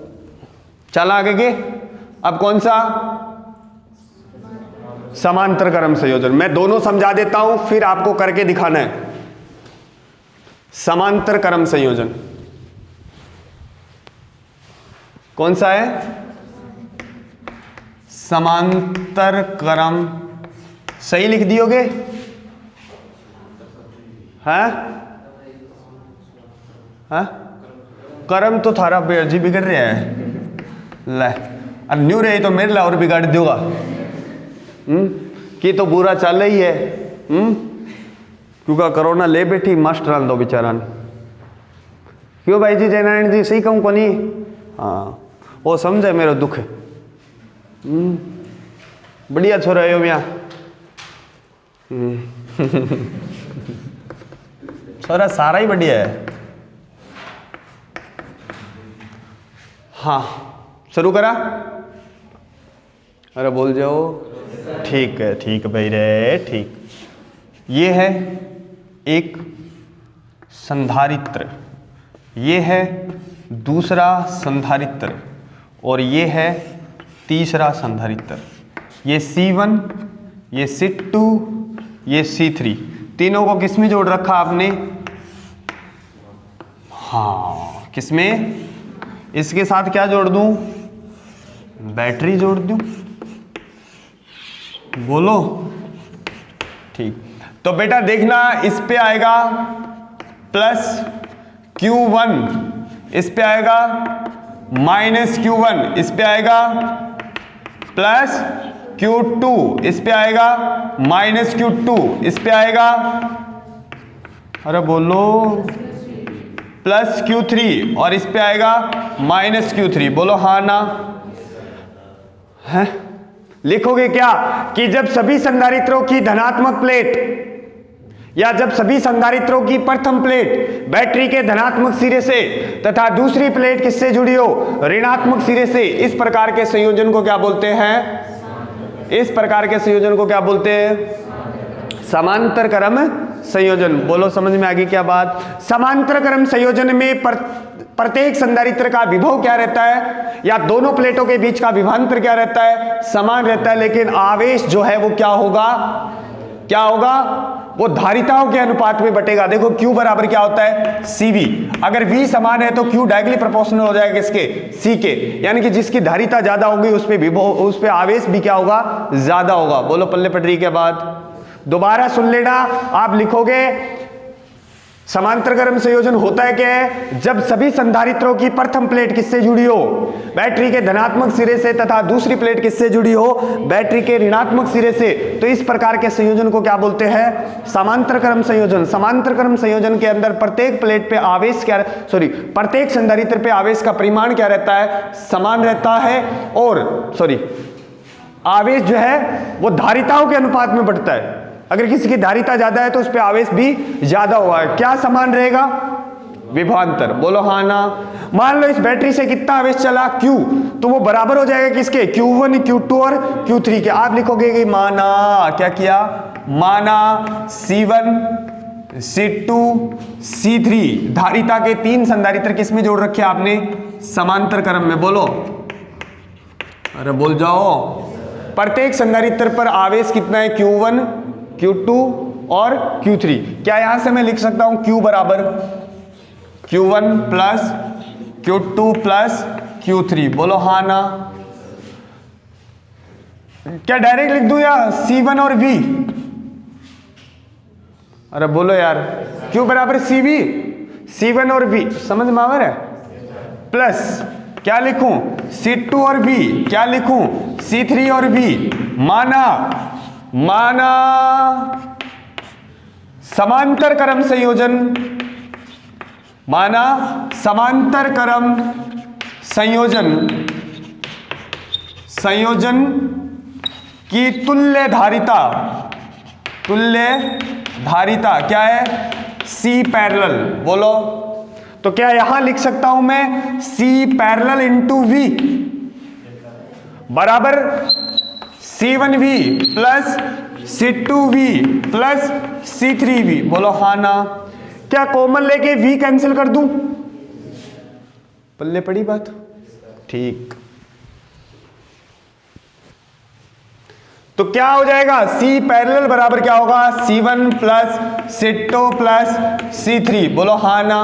चला आगे के। अब कौन सा? समांतर क्रम संयोजन। मैं दोनों समझा देता हूं, फिर आपको करके दिखाना है। समांतर क्रम संयोजन कौन सा है? समांतर क्रम। सही लिख दियोगे? हैं? हाँ कर्म तो थारा जी बिगड़ रहा है ले, और न्यू रहे तो मेरे ला और बिगाड़ दोगा कि तो बुरा चल ही है क्योंकि कोरोना ले बैठी मास्टर दो बेचारा ने। क्यों भाई जी जयनारायण जी सही कहूँ को नहीं? हाँ वो समझे मेरा दुख है। बढ़िया छोरा है भैया छोरा सारा ही बढ़िया है। हाँ शुरू करा? अरे बोल जाओ। ठीक है भाई रे ठीक। ये है एक संधारित्र, ये है दूसरा संधारित्र और ये है तीसरा संधारित्र। ये C1, ये C2, ये C3, तीनों को किस में जोड़ रखा आपने? हाँ किसमें? इसके साथ क्या जोड़ दूं? बैटरी जोड़ दूं। बोलो ठीक। तो बेटा देखना इस पे आएगा प्लस Q1, इस पे आएगा माइनस Q1, इस पे आएगा प्लस Q2, इस पे आएगा माइनस Q2, इस पे आएगा अरे बोलो प्लस Q3 और इस पे आएगा माइनस Q3। बोलो हाँ ना है? लिखोगे क्या कि जब सभी संधारित्रों की धनात्मक प्लेट या जब सभी संधारित्रों की प्रथम प्लेट बैटरी के धनात्मक सिरे से तथा दूसरी प्लेट किससे जुड़ी हो? ऋणात्मक सिरे से, इस प्रकार के संयोजन को क्या बोलते हैं? इस प्रकार के संयोजन को क्या बोलते हैं? समांतर क्रम संयोजन। बोलो समझ में आ गई क्या बात? समांतर क्रम संयोजन में प्रत्येक संधारित्र का विभव क्या रहता है या दोनों प्लेटों के बीच का विभवांतर क्या रहता है? समान रहता है, लेकिन आवेश जो है वो क्या होगा? क्या होगा? वो धारिताओं के अनुपात में बटेगा। देखो Q बराबर क्या होता है? CV। अगर V समान है तो Q डायरेक्टली प्रोपोर्शनल हो जाएगा किसके? C के, यानी कि जिसकी धारिता ज्यादा होगी उस पे विभव, उस पे आवेश भी क्या होगा? ज्यादा होगा। बोलो पल्ले पटरी के बाद दोबारा सुन लेना। आप लिखोगे समांतर क्रम संयोजन होता है क्या है? जब सभी संधारित्रों की प्रथम प्लेट किससे जुड़ी हो? बैटरी के धनात्मक सिरे से तथा दूसरी प्लेट किससे जुड़ी हो? बैटरी के ऋणात्मक सिरे से। तो इस प्रकार के संयोजन को क्या बोलते हैं? समांतर क्रम संयोजन। समांतर क्रम संयोजन के अंदर प्रत्येक प्लेट पे आवेश क्या, प्रत्येक संधारित्र पे आवेश का परिमाण क्या रहता है? समान रहता है, और आवेश जो है वो धारिताओं के अनुपात में बढ़ता है। अगर किसी की धारिता ज्यादा है तो उस पे आवेश भी ज्यादा हुआ है। क्या समान रहेगा? विभवांतर। बोलो हाँ ना। मान लो इस बैटरी से कितना आवेश चला? Q, तो वो बराबर हो जाएगा किसके? Q1, Q2 और Q3 के। आप लिखोगे कि माना क्या किया? माना C1, C2, C3 धारिता के तीन संधारित्र किस में जोड़ रखे आपने? समांतर क्रम में। बोलो अरे बोल जाओ। प्रत्येक संधारित्र पर आवेश कितना है? Q1, Q2 और Q3। क्या यहां से मैं लिख सकता हूं Q बराबर Q1 plus Q2 plus Q3? बोलो हाँ ना। क्या डायरेक्ट लिख दूं या C1 और V? अरे बोलो यार। Q बराबर CV, C1 और V समझ में आ रहा है? प्लस क्या लिखूं? C2 और V। क्या लिखूं? C3 और V। माना समांतर क्रम संयोजन, माना समांतर क्रम संयोजन की तुल्य धारिता क्या है? C parallel. बोलो तो क्या यहां लिख सकता हूं मैं C पैरेलल इंटू V बराबर C1V plus C2V plus C3V? बोलो हाँ ना। क्या कॉमन लेके V कैंसिल कर दूं? पल्ले पड़ी बात? ठीक। तो क्या हो जाएगा? C पैरेलल बराबर क्या होगा? C1 plus C2 plus C3। बोलो हाँ ना।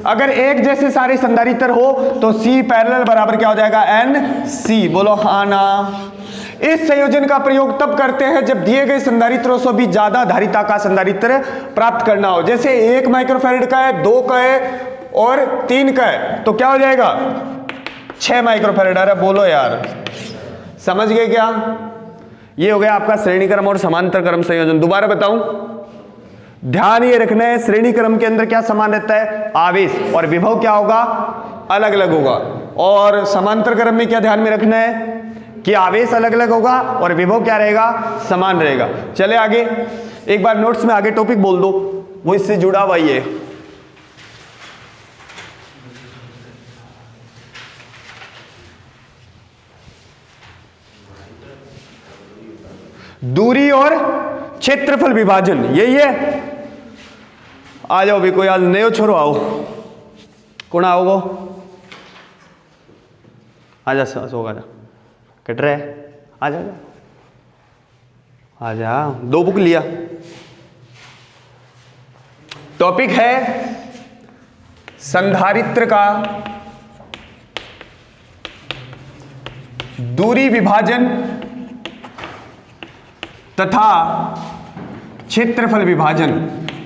अगर एक जैसे सारे संधारित्र हो तो C पैरेलल बराबर क्या हो जाएगा? NC। बोलो हाँ ना। इस संयोजन का प्रयोग तब करते हैं जब दिए गए संधारित्रों से भी ज्यादा धारिता का संधारित्र प्राप्त करना हो। जैसे 1 माइक्रोफैराड का है, 2 का है, और 3 का है तो क्या हो जाएगा 6 माइक्रोफैराड। अरे बोलो यार, समझ गए क्या? ये हो गया आपका श्रेणी क्रम और समांतर क्रम संयोजन। दोबारा बताऊं, ध्यान ये रखना है श्रेणी क्रम के अंदर क्या समान रहता है, आवेश और विभव क्या होगा, अलग अलग होगा। और समांतर क्रम में क्या ध्यान में रखना है कि आवेश अलग अलग होगा और विभव क्या रहेगा, समान रहेगा। चले आगे, एक बार नोट्स में आगे टॉपिक बोल दो, वो इससे जुड़ा हुआ ही है। दूरी और क्षेत्रफल विभाजन, यही है। आ जाओ भी, कोई आज नयो छोरो आओ, कौन आओगो, आजा सोग आजा, कट रहे आजा आजा, 2 बुक लिया। टॉपिक है संधारित्र का दूरी विभाजन तथा क्षेत्रफल विभाजन।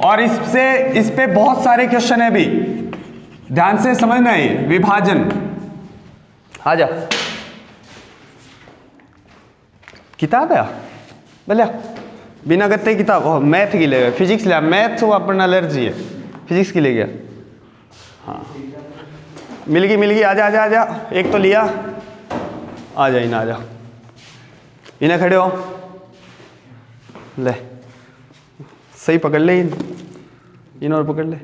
और इस पे बहुत सारे क्वेश्चन है भी, ध्यान से समझना है। विभाजन, आजा किताब है बोलिया, बिना गत्ते किताब, मैथ की ले गया, फिजिक्स लिया, मैथ तो अपना एलर्जी है, फिजिक्स की ले गया। हाँ मिल गई, आजा आजा आजा, एक तो लिया, आ जा इन्हें, आजा इन्हें खड़े हो, ले सही पकड़ ले, इन और पकड़ ले,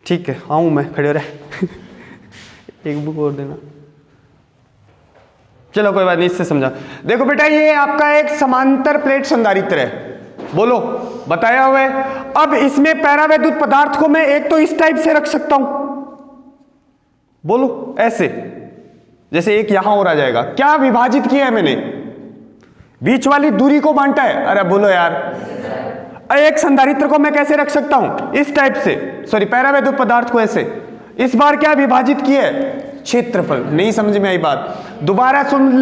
ठीक है आऊँ मैं, खड़े हो रहे एक बुक और देना, चलो कोई बात नहीं, इससे समझा। देखो बेटा, ये आपका एक समांतर प्लेट संधारित्र है, बोलो बताया हुआ है। अब इसमें पैरावैद्युत पदार्थ को मैं एक तो इस टाइप से रख सकता हूं, बोलो ऐसे, जैसे एक यहां और आ जाएगा। क्या विभाजित किया है मैंने, बीच वाली दूरी को बांटा है। अरे बोलो यार, एक संधारित्र को मैं कैसे रख सकता हूं, इस टाइप से, सॉरी पैरावैद्युत पदार्थ को ऐसे। इस बार क्या विभाजित किया है, क्षेत्रफल। नहीं समझ में आई बात, दोबारा सुन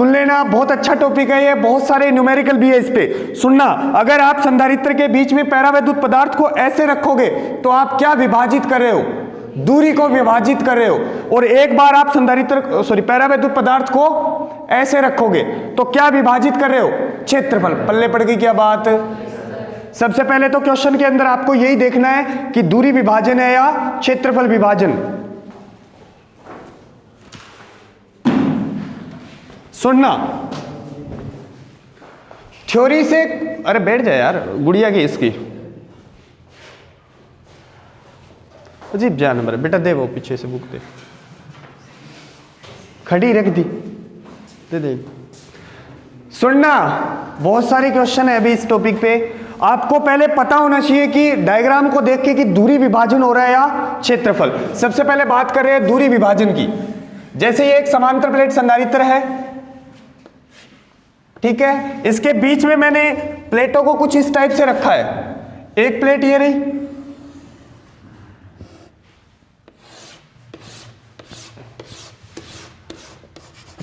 लेना, बहुत अच्छा टॉपिक है ये, बहुत सारे न्यूमेरिकल भी है इस पे, सुनना। अगर आप संधारित्र के बीच में पैरावैद्युत पदार्थ को ऐसे रखोगे तो आप क्या विभाजित कर रहे हो, दूरी को विभाजित कर रहे हो। और एक बार आप पैरावैद्युत पदार्थ को ऐसे रखोगे तो क्या विभाजित कर रहे हो, क्षेत्रफल। पल्ले पड़ गई क्या बात। सबसे पहले तो क्वेश्चन के अंदर आपको यही देखना है कि दूरी विभाजन है या क्षेत्रफल विभाजन। सुनना, थ्योरी से, अरे बैठ जाए यार, गुड़िया की इसकी अजीब जा नंबर बेटा, दे वो पीछे से बुक दे, खड़ी रख दी, दे। सुनना, बहुत सारे क्वेश्चन है अभी इस टॉपिक पे। आपको पहले पता होना चाहिए कि डायग्राम को देख के कि दूरी विभाजन हो रहा है या क्षेत्रफल। सबसे पहले बात कर रहे हैं दूरी विभाजन की। जैसे ये एक समांतर प्लेट संधारित्र है, ठीक है, इसके बीच में मैंने प्लेटों को कुछ इस टाइप से रखा है। एक प्लेट ये रही,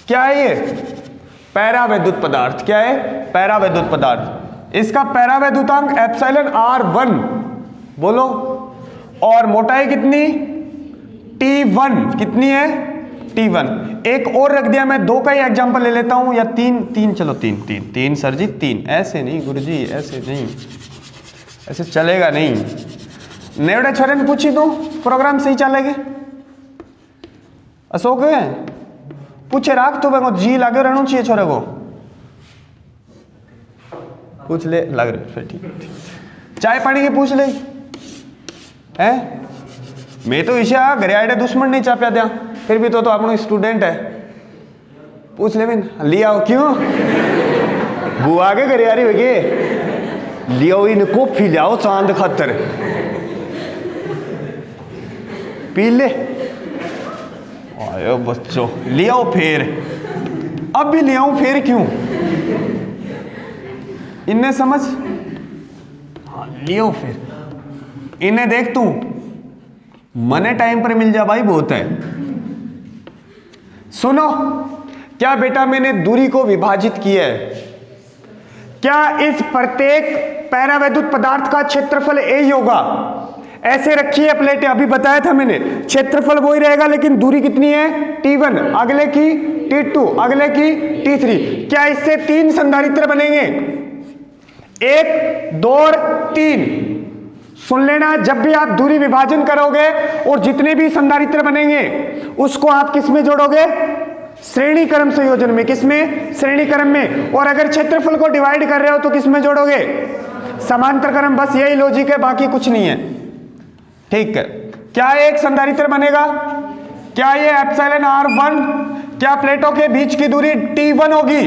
क्या है ये, पैरावैद्युत पदार्थ। क्या है, पैरावैद्युत पदार्थ। इसका पैरावैद्युतांक एप्सिलॉन r1, बोलो, और मोटाई कितनी, T1, कितनी है, T1। एक और रख दिया मैं, 2 का ही एग्जांपल ले लेता हूं, या 3, चलो 3 सर जी, 3 ऐसे नहीं गुरुजी, ऐसे नहीं, ऐसे चलेगा नहीं। नेवड़े छोरे ने पूछी तो प्रोग्राम सही चलेगे, अशोक पूछे राख तो वो जी लागे रहना चाहिए छोरे को, पूछ ले, लग रहे फिर ठीक। चाय पानी की पूछ ले, हैं मैं तो ईशा घरे आए दुश्मन नहीं चाप्या दिया, फिर भी तो अपनो स्टूडेंट है, पूछ ले बिन लिया हो, क्यों बुआ के घरे आ रही होगी, लिया इन कॉफी लियाओ चांद खातर, पी ले, आयो बच्चों लियाओ, फिर अब भी लियाऊं, फिर क्यों, इन्हें समझ, हाँ लियो फिर, इन्हें देख तू मने टाइम पर मिल जा भाई, बहुत है। सुनो, क्या बेटा मैंने दूरी को विभाजित किया है, क्या इस प्रत्येक पैरावैद्युत पदार्थ का क्षेत्रफल ए ही होगा, ऐसे रखी है प्लेटें, अभी बताया था मैंने, क्षेत्रफल वही रहेगा लेकिन दूरी कितनी है T1, अगले की T2, अगले की T3। क्या इससे 3 संधारित्र बनेंगे? 1, 2 और 3। सुन लेना, जब भी आप दूरी विभाजन करोगे और जितने भी संधारित्र बनेंगे उसको आप किस में जोड़ोगे? श्रेणी क्रम संयोजन में। किस में? श्रेणी क्रम में। और अगर क्षेत्रफल को डिवाइड कर रहे हो तो किस में जोड़ोगे? समांतर क्रम। बस यही लॉजिक है, बाकी कुछ नहीं है। ठीक है, क्या एक संधारित्र बनेगा? क्या ये एप्सिलॉन R1, क्या प्लेटों के बीच की दूरी T1 होगी?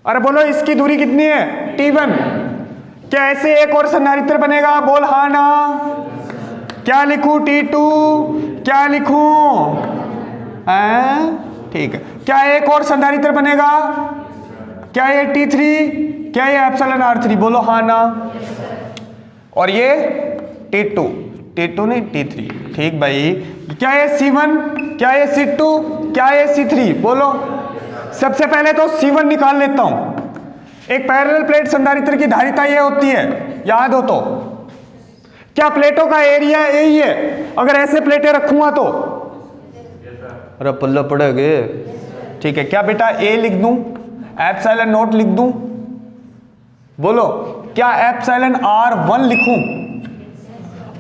अरे बोलो, इसकी दूरी कितनी है? T1। क्या ऐसे एक और संधारित्र बनेगा? बोल हाँ ना। क्या लिखूं? T2। क्या लिखूं? ठीक है, क्या एक और संधारित्र बनेगा? क्या ये T3? क्या ये एप्सिलॉन R3? बोलो हाँ ना। और ये T2 नहीं T3। ठीक भाई, क्या ये C1? क्या ये C2? क्या ये C3? बोलो। सबसे पहले तो C1 निकाल लेता हूं। एक पैरेलल प्लेट संधारित्र की धारिता ये होती है, याद हो तो। क्या प्लेटों का एरिया यही है? अगर ऐसे प्लेटें रखूंगा तो अरे पल्ला पड़ेगे। ठीक है, क्या बेटा ए लिख दूं? एप्सिलॉन नॉट लिख दूं? बोलो, क्या एप्सिलॉन R1 लिखूं?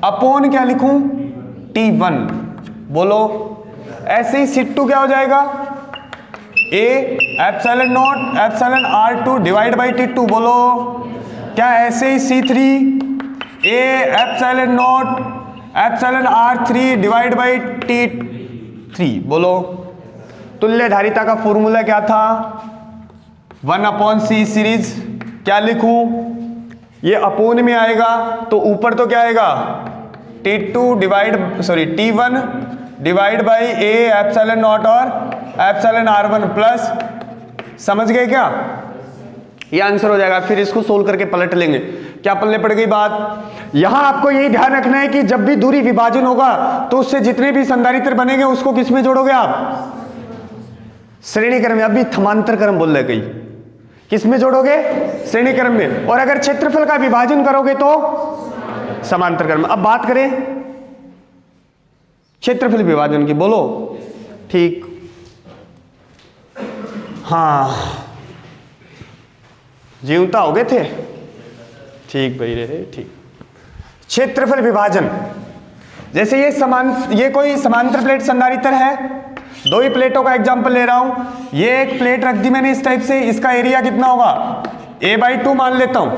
अपॉन क्या लिखूं? T1। बोलो, ऐसे ही C2 क्या हो जाएगा? A epsilon not epsilon R2 divide by T2। बोलो, क्या ऐसे ही C3? A epsilon not epsilon R3 divide by T3। बोलो, तुल्य धारिता का फॉर्मूला क्या था? 1/C series. क्या लिखूं? ये अपोन में आएगा तो ऊपर तो क्या आएगा? T1 divide by A epsilon not और एप्सिलॉन R1 प्लस। समझ गए क्या? ये आंसर हो जाएगा। फिर इसको सोल्व करके पलट लेंगे। क्या पल्ले पड़ गई बात? यहां आपको यही ध्यान रखना है कि जब भी दूरी विभाजन होगा तो उससे जितने भी संधारित्र बनेंगे उसको किस में जोड़ोगे आप? श्रेणी क्रम में। अभी समांतर क्रम बोल रहे कई, किस में जोड़ोगे? श्रेणी क्रम में। और अगर क्षेत्रफल का विभाजन करोगे तो समांतर क्रम में। अब बात करें क्षेत्रफल विभाजन की। बोलो ठीक। हाँ, जीवता हो गए थे। ठीक भाई रे, ठीक। क्षेत्रफल विभाजन, जैसे ये कोई समांतर प्लेट संधारित्र है। 2 ही प्लेटों का एग्जांपल ले रहा हूं। ये एक प्लेट रख दी मैंने इस टाइप से, इसका एरिया कितना होगा? A/2 मान लेता हूं।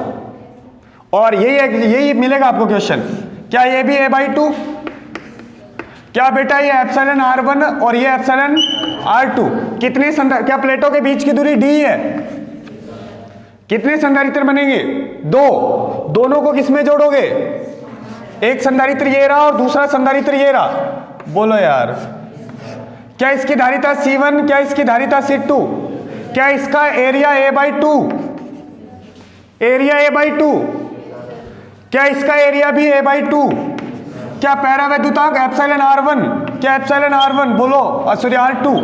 और यही मिलेगा आपको क्वेश्चन। क्या ये भी A/2? क्या बेटा ये एप्सिलॉन R1 और ये एप्सिलॉन R2 कितने क्या प्लेटों के बीच की दूरी D है? कितने संधारित्र बनेंगे? 2। दोनों को किस में जोड़ोगे? एक संधारित्र ये रहा और दूसरा संधारित्र ये रहा। बोलो यार, क्या इसकी धारिता C1? क्या इसकी धारिता C2? क्या इसका एरिया A/2? Area A/2। क्या इसका एरिया भी A/2? क्या पैरावैद्युतांक एप्सिलॉन R1? क्या एप्सिलॉन R1? बोलो, सॉरी R2।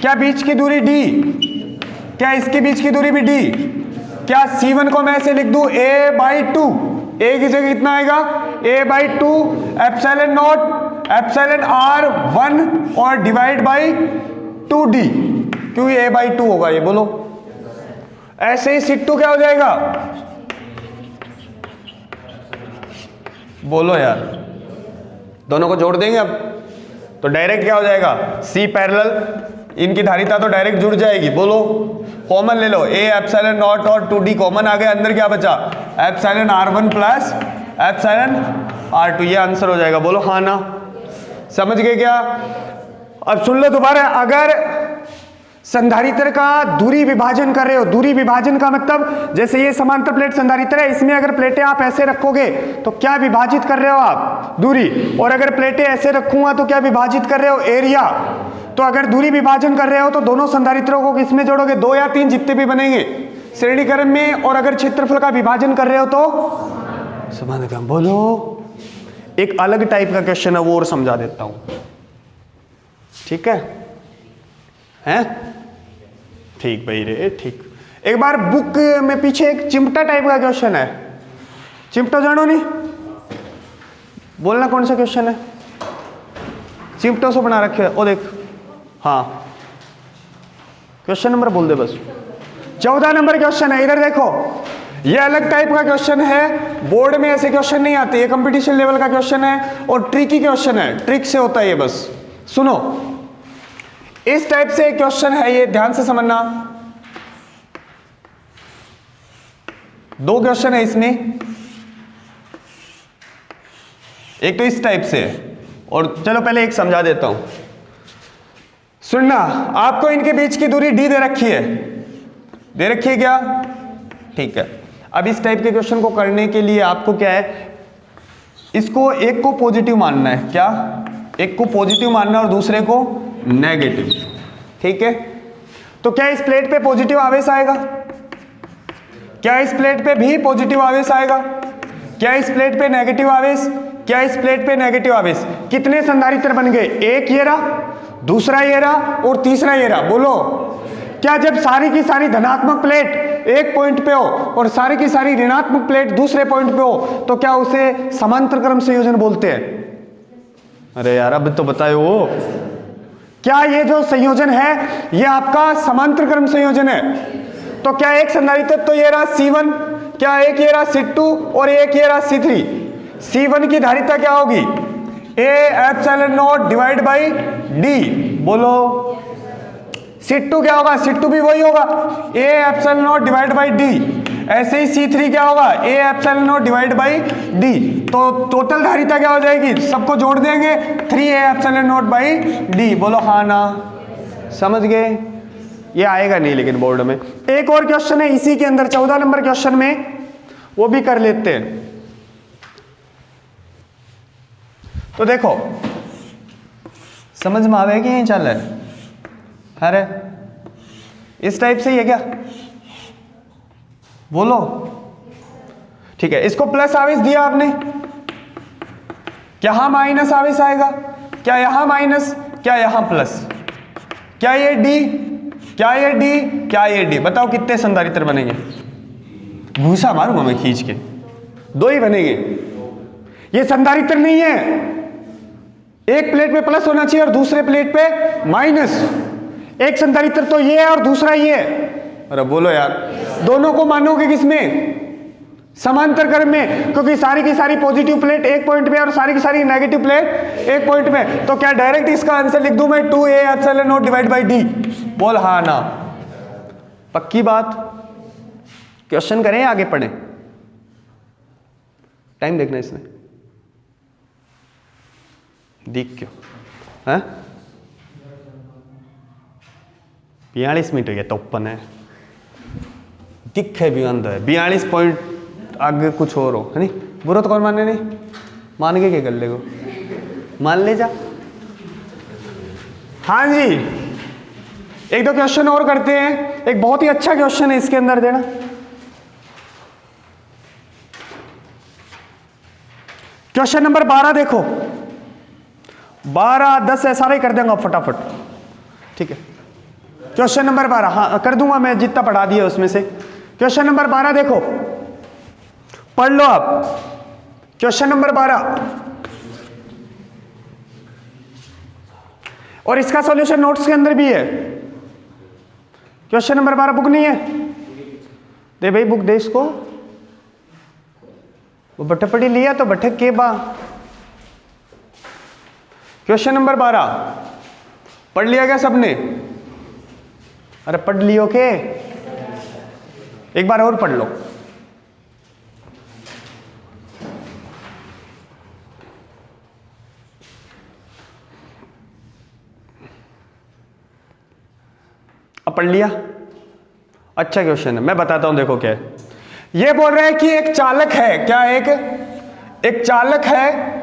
क्या बीच की दूरी D? क्या इसके बीच की दूरी भी D? क्या C1 को मैं ऐसे लिख दूं A/2? A की जगह कितना आएगा? A/2 epsilon not epsilon R1 और डिवाइड बाई 2D, क्योंकि A/2 होगा ये। बोलो, ऐसे ही C2 क्या हो जाएगा? बोलो यार, दोनों को जोड़ देंगे अब तो डायरेक्ट क्या हो जाएगा? C पैरेलल, इनकी धारिता तो डायरेक्ट जुड़ जाएगी। बोलो, कॉमन ले लो, A एप्सिलॉन नॉट और 2D कॉमन आ गया। अंदर क्या बचा? Epsilon R1 plus epsilon R2। ये आंसर हो जाएगा। बोलो हाँ ना। समझ गए क्या? अब सुन लो दोबारा। अगर संधारित्र का दूरी विभाजन कर रहे हो, दूरी विभाजन का मतलब जैसे ये समांतर प्लेट संधारित्र है, इसमें अगर प्लेटें आप ऐसे रखोगे तो क्या विभाजित कर रहे हो आप? दूरी। और अगर प्लेटें ऐसे रखूंगा तो क्या विभाजित कर रहे हो? एरिया। तो अगर दूरी विभाजन कर रहे हो तो दोनों संधारित्रों को किसमें जोड़ोगे? 2 या 3 जितने भी बनेंगे श्रेणी क्रम में। और अगर क्षेत्रफल का विभाजन कर रहे हो तो समांतर क्रम। बोलो, एक अलग टाइप का क्वेश्चन है, वो और समझा देता हूं। ठीक है? हैं? ठीक भाई रे, ठीक। एक बार बुक में पीछे एक चिमटा टाइप का क्वेश्चन है। चिमटा जानो नहीं? बोलना कौन सा क्वेश्चन है, चिपटो से बना रखे ओ देख, हाँ क्वेश्चन नंबर बोल दे बस। 14 नंबर क्वेश्चन है, इधर देखो, ये अलग टाइप का क्वेश्चन है, बोर्ड में ऐसे क्वेश्चन नहीं आते, ये कंपटीशन लेवल का क्वेश्चन है और ट्रिकी क्वेश्चन है, ट्रिक से होता है ये। बस सुनो, इस टाइप से एक क्वेश्चन है ये, ध्यान से समझना। दो क्वेश्चन है इसमें, एक तो इस टाइप से और चलो पहले एक समझा देता हूं, सुनना। आपको इनके बीच की दूरी d दे रखी है, दे रखी है क्या, ठीक है। अब इस टाइप के क्वेश्चन को करने के लिए आपको क्या है, इसको एक को पॉजिटिव मानना है, क्या, एक को पॉजिटिव मानना और दूसरे को नेगेटिव, ठीक है। तो क्या इस प्लेट पे पॉजिटिव आवेश आएगा, क्या इस प्लेट पे भी पॉजिटिव आवेश आएगा, क्या इस प्लेट पे नेगेटिव आवेश, क्या इस प्लेट पे नेगेटिव आवेश। कितने संधारित्र बन गए, एक ये रहा, दूसरा ये रहा और तीसरा ये रहा। बोलो, क्या जब सारी की सारी धनात्मक प्लेट एक पॉइंट पे हो और सारी की सारी ऋणात्मक प्लेट दूसरे पॉइंट पे हो तो क्या उसे समांतर क्रम संयोजन बोलते हैं? अरे यार अब तो बताओ, क्या ये जो संयोजन है ये आपका समांतर क्रम संयोजन है? तो क्या एक संधारित्र तो ये रहा C1, क्या एक ये रहा C2 और एक ये रहा C3। C1 की धारिता क्या होगी, A epsilon not divide by D। बोलो, C2 क्या होगा, C2 भी वही होगा, A epsilon not divide by D। ऐसे ही C3 क्या होगा, A epsilon not divide by D। तो टोटल धारिता क्या हो जाएगी, सबको जोड़ देंगे 3A epsilon not by D। बोलो हाँ ना, समझ गए? ये आएगा नहीं लेकिन बोर्ड में। एक और क्वेश्चन है इसी के अंदर 14 नंबर क्वेश्चन में, वो भी कर लेते हैं। तो देखो समझ में आवे कि यही चल रहा है, अरे इस टाइप से ही है क्या, बोलो, ठीक है। इसको प्लस आवेश दिया आपने, क्या यहां माइनस आवेश आएगा, क्या यहां माइनस, क्या यहां प्लस, क्या ये डी, क्या ये डी, क्या ये डी। बताओ कितने संधारित्र बनेंगे, घूसा मारूंगा मैं खींच के, दो ही बनेंगे। ये संधारित्र नहीं है, एक प्लेट पे प्लस होना चाहिए और दूसरे प्लेट पे माइनस। एक संधारित्र तो ये है और दूसरा ये है। अरे बोलो यार, दोनों को मानोगे किसमें, समांतर क्रम में, क्योंकि सारी की सारी पॉजिटिव प्लेट एक पॉइंट पे और सारी की सारी नेगेटिव प्लेट एक पॉइंट पे। तो क्या डायरेक्ट इसका आंसर लिख दूं मैं 2A epsilon not divide by D। बोल हाँ ना, पक्की बात। क्वेश्चन करें आगे पढ़ें, टाइम देखना इसमें, दिख क्यों है, 42 मिनट हो गया, तो ओपन है, दिख है भी अंदर है 42 पॉइंट, आगे कुछ और हो है नहीं, बुरा तो कौन मानने नहीं, मान के क्या कर ले, मान ले जा। हाँ जी, एक दो क्वेश्चन और करते हैं। एक बहुत ही अच्छा क्वेश्चन है इसके अंदर, देना क्वेश्चन नंबर 12 देखो, 12 10 ऐसा ही कर देंगे फटाफट, ठीक है। क्वेश्चन नंबर 12, हाँ कर दूंगा मैं जितना पढ़ा दिया उसमें से। क्वेश्चन नंबर 12 देखो, पढ़ लो आप। क्वेश्चन नंबर 12 और इसका सॉल्यूशन नोट्स के अंदर भी है। क्वेश्चन नंबर 12 बुक नहीं है, दे भाई बुक दे इसको, वो बट्टे पढ़ी लिया तो बट्टे के बा। क्वेश्चन नंबर 12 पढ़ लिया क्या सबने? अरे पढ़ लियो के, एक बार और पढ़ लो। अब पढ़ लिया? अच्छा क्वेश्चन है, मैं बताता हूं, देखो क्या है। ये बोल रहा है कि एक चालक है, क्या एक चालक है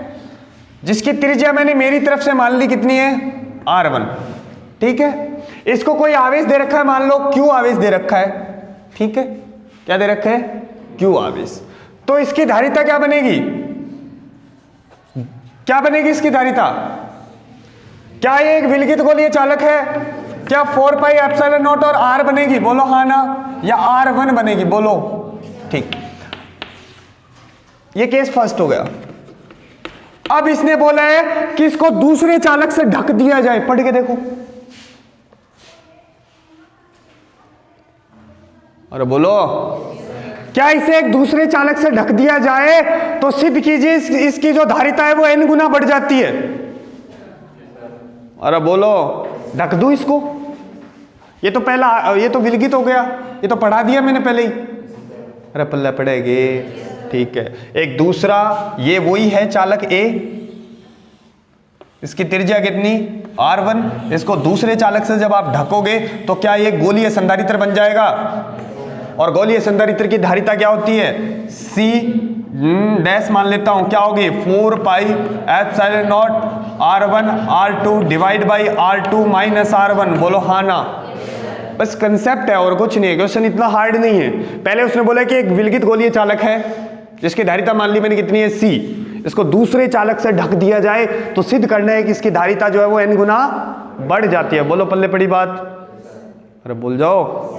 जिसकी त्रिज्या मैंने मेरी तरफ से मान ली कितनी है, R1, ठीक है। इसको कोई आवेश दे रखा है, मान लो Q आवेश दे रखा है, ठीक है। क्या दे रखा है, Q आवेश। तो इसकी धारिता क्या बनेगी, क्या बनेगी इसकी धारिता? क्या ये एक विलगित गोलीय चालक है? क्या 4 पाई एप्सिलॉन नॉट और R बनेगी? बोलो हाँ ना, या R1 बनेगी? बोलो, ठीक। ये केस फर्स्ट हो गया। अब इसने बोला है कि इसको दूसरे चालक से ढक दिया जाए, पढ़ के देखो। अरे बोलो, क्या इसे एक दूसरे चालक से ढक दिया जाए तो सिद्ध कीजिए इसकी जो धारिता है वो n गुना बढ़ जाती है। अरे बोलो, ढक दूं इसको? ये तो पहला, ये तो विलगित हो गया, ये तो पढ़ा दिया मैंने पहले ही। अरे पल्ले पड़ेगी, ठीक है। एक दूसरा, ये वही है चालक A, इसकी त्रिज्या कितनी R1। इसको दूसरे चालक से जब आप ढकोगे तो क्या ये गोलीय संधारित्र बन जाएगा? और गोलीय संधारित्र की धारिता क्या होती है? C डैश मान लेता हूं, क्या होगी? 4 pi epsilon not R1 R2 divide by R2 minus R1। बोलो हाँ ना? बस कंसेप्ट है और कुछ नहीं है, क्वेश्चन इतना हार्ड नहीं है। पहले उसने बोला कि एक विलगित गोलीय चालक है जिसकी धारिता मान ली मैंने कितनी है C, इसको दूसरे चालक से ढक दिया जाए तो सिद्ध करना है कि इसकी धारिता जो है वो n गुना बढ़ जाती है। बोलो पल्ले पड़ी बात? अरे बोल जाओ।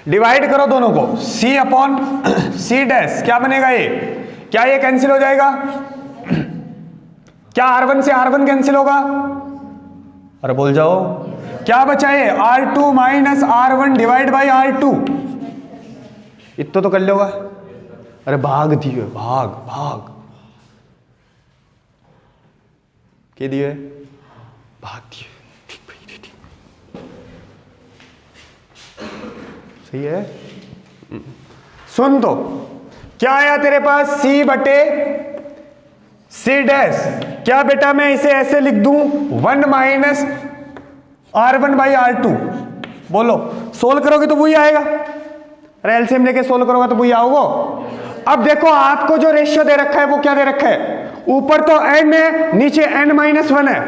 डिवाइड करो दोनों को, C अपॉन C डैश, क्या बनेगा ये? क्या ये कैंसिल हो जाएगा? क्या R1 से R1 कैंसिल होगा? अरे बोल जाओ, क्या बचा ये? R2 minus R1 divide by R2। इतना तो कर लोगा? अरे भाग दिए, भाग भाग के दिए, भाग दिए, ठीक भाई, ठीक सही है। सुन तो, क्या आया तेरे पास? C बटे C डैश, क्या बेटा मैं इसे ऐसे लिख दूं 1 माइनस R1 बाई R2। बोलो, सोल्व करोगे तो वही आएगा। अरे एलसीएम लेके सोल्व करोगे तो वही आओगे। अब देखो आपको जो रेशियो दे रखा है वो क्या दे रखा है? ऊपर तो n है, नीचे n माइनस 1 है।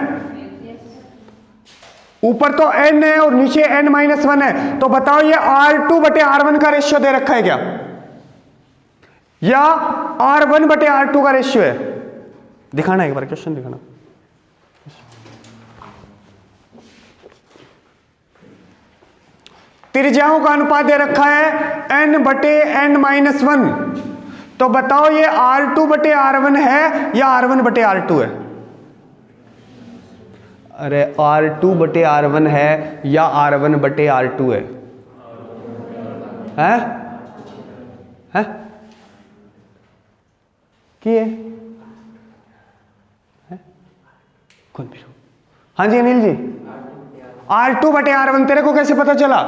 ऊपर तो n है और नीचे n माइनस 1 है, तो बताओ ये R2 बटे R1 का रेशियो दे रखा है क्या, या R1 बटे R2 का रेशियो है? दिखाना एक बार, क्वेश्चन दिखाना। त्रिज्याओं का अनुपात दे रखा है n बटे n माइनस 1, तो बताओ ये R2 बटे R1 है या R1 बटे R2 है? अरे R2 बटे R1 है या R1 बटे R2 है? हैं? हैं? किए? कौन? हाँ जी अनिल जी, R2 बटे R1 तेरे को कैसे पता चला?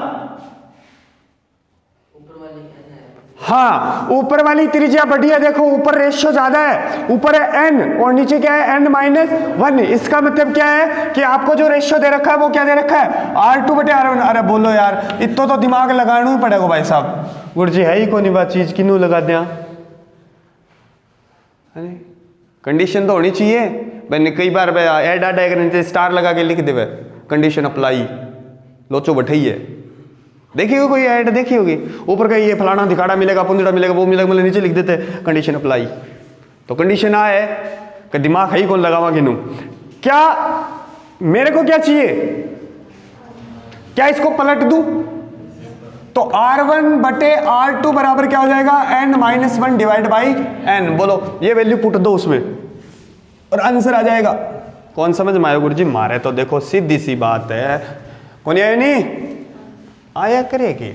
हाँ, ऊपर वाली त्रिज्या बढ़ी है, देखो ऊपर रेशियो ज्यादा है, ऊपर है n और नीचे क्या है? n minus 1। इसका मतलब क्या है कि आपको जो रेशियो दे रखा है वो क्या दे रखा है? R2 बटे R1। अरे बोलो यार, इतना तो दिमाग लगाना ही पड़ेगा भाई साहब। गुरु जी है ही कोई बात चीज, किनू लगा दिया? कंडीशन तो होनी चाहिए। मैंने कई बार एड डायग्राम स्टार लगा के लिख देवे कंडीशन अप्लाई, लोचो बैठी है। देखी होगी कोई ऐड, देखी होगी, ऊपर का ये फलाना दिखाड़ा मिलेगा, पुंजड़ा मिलेगा, वो मिलेगा, मतलब नीचे लिख देते कंडीशन अप्लाई। तो कंडीशन आ है कि दिमाग है ही कौन लगावा किनू। क्या मेरे को क्या चाहिए? क्या इसको पलट दूं तो R1 बटे R2 बराबर क्या हो जाएगा? n minus 1 divide by n। बोलो ये वैल्यू पुट दो उसमें और आंसर आ जाएगा। कौन समझ में आया गुरु जी? मारे तो देखो सीधी सी बात है, कौन आया नहीं आया करेगी।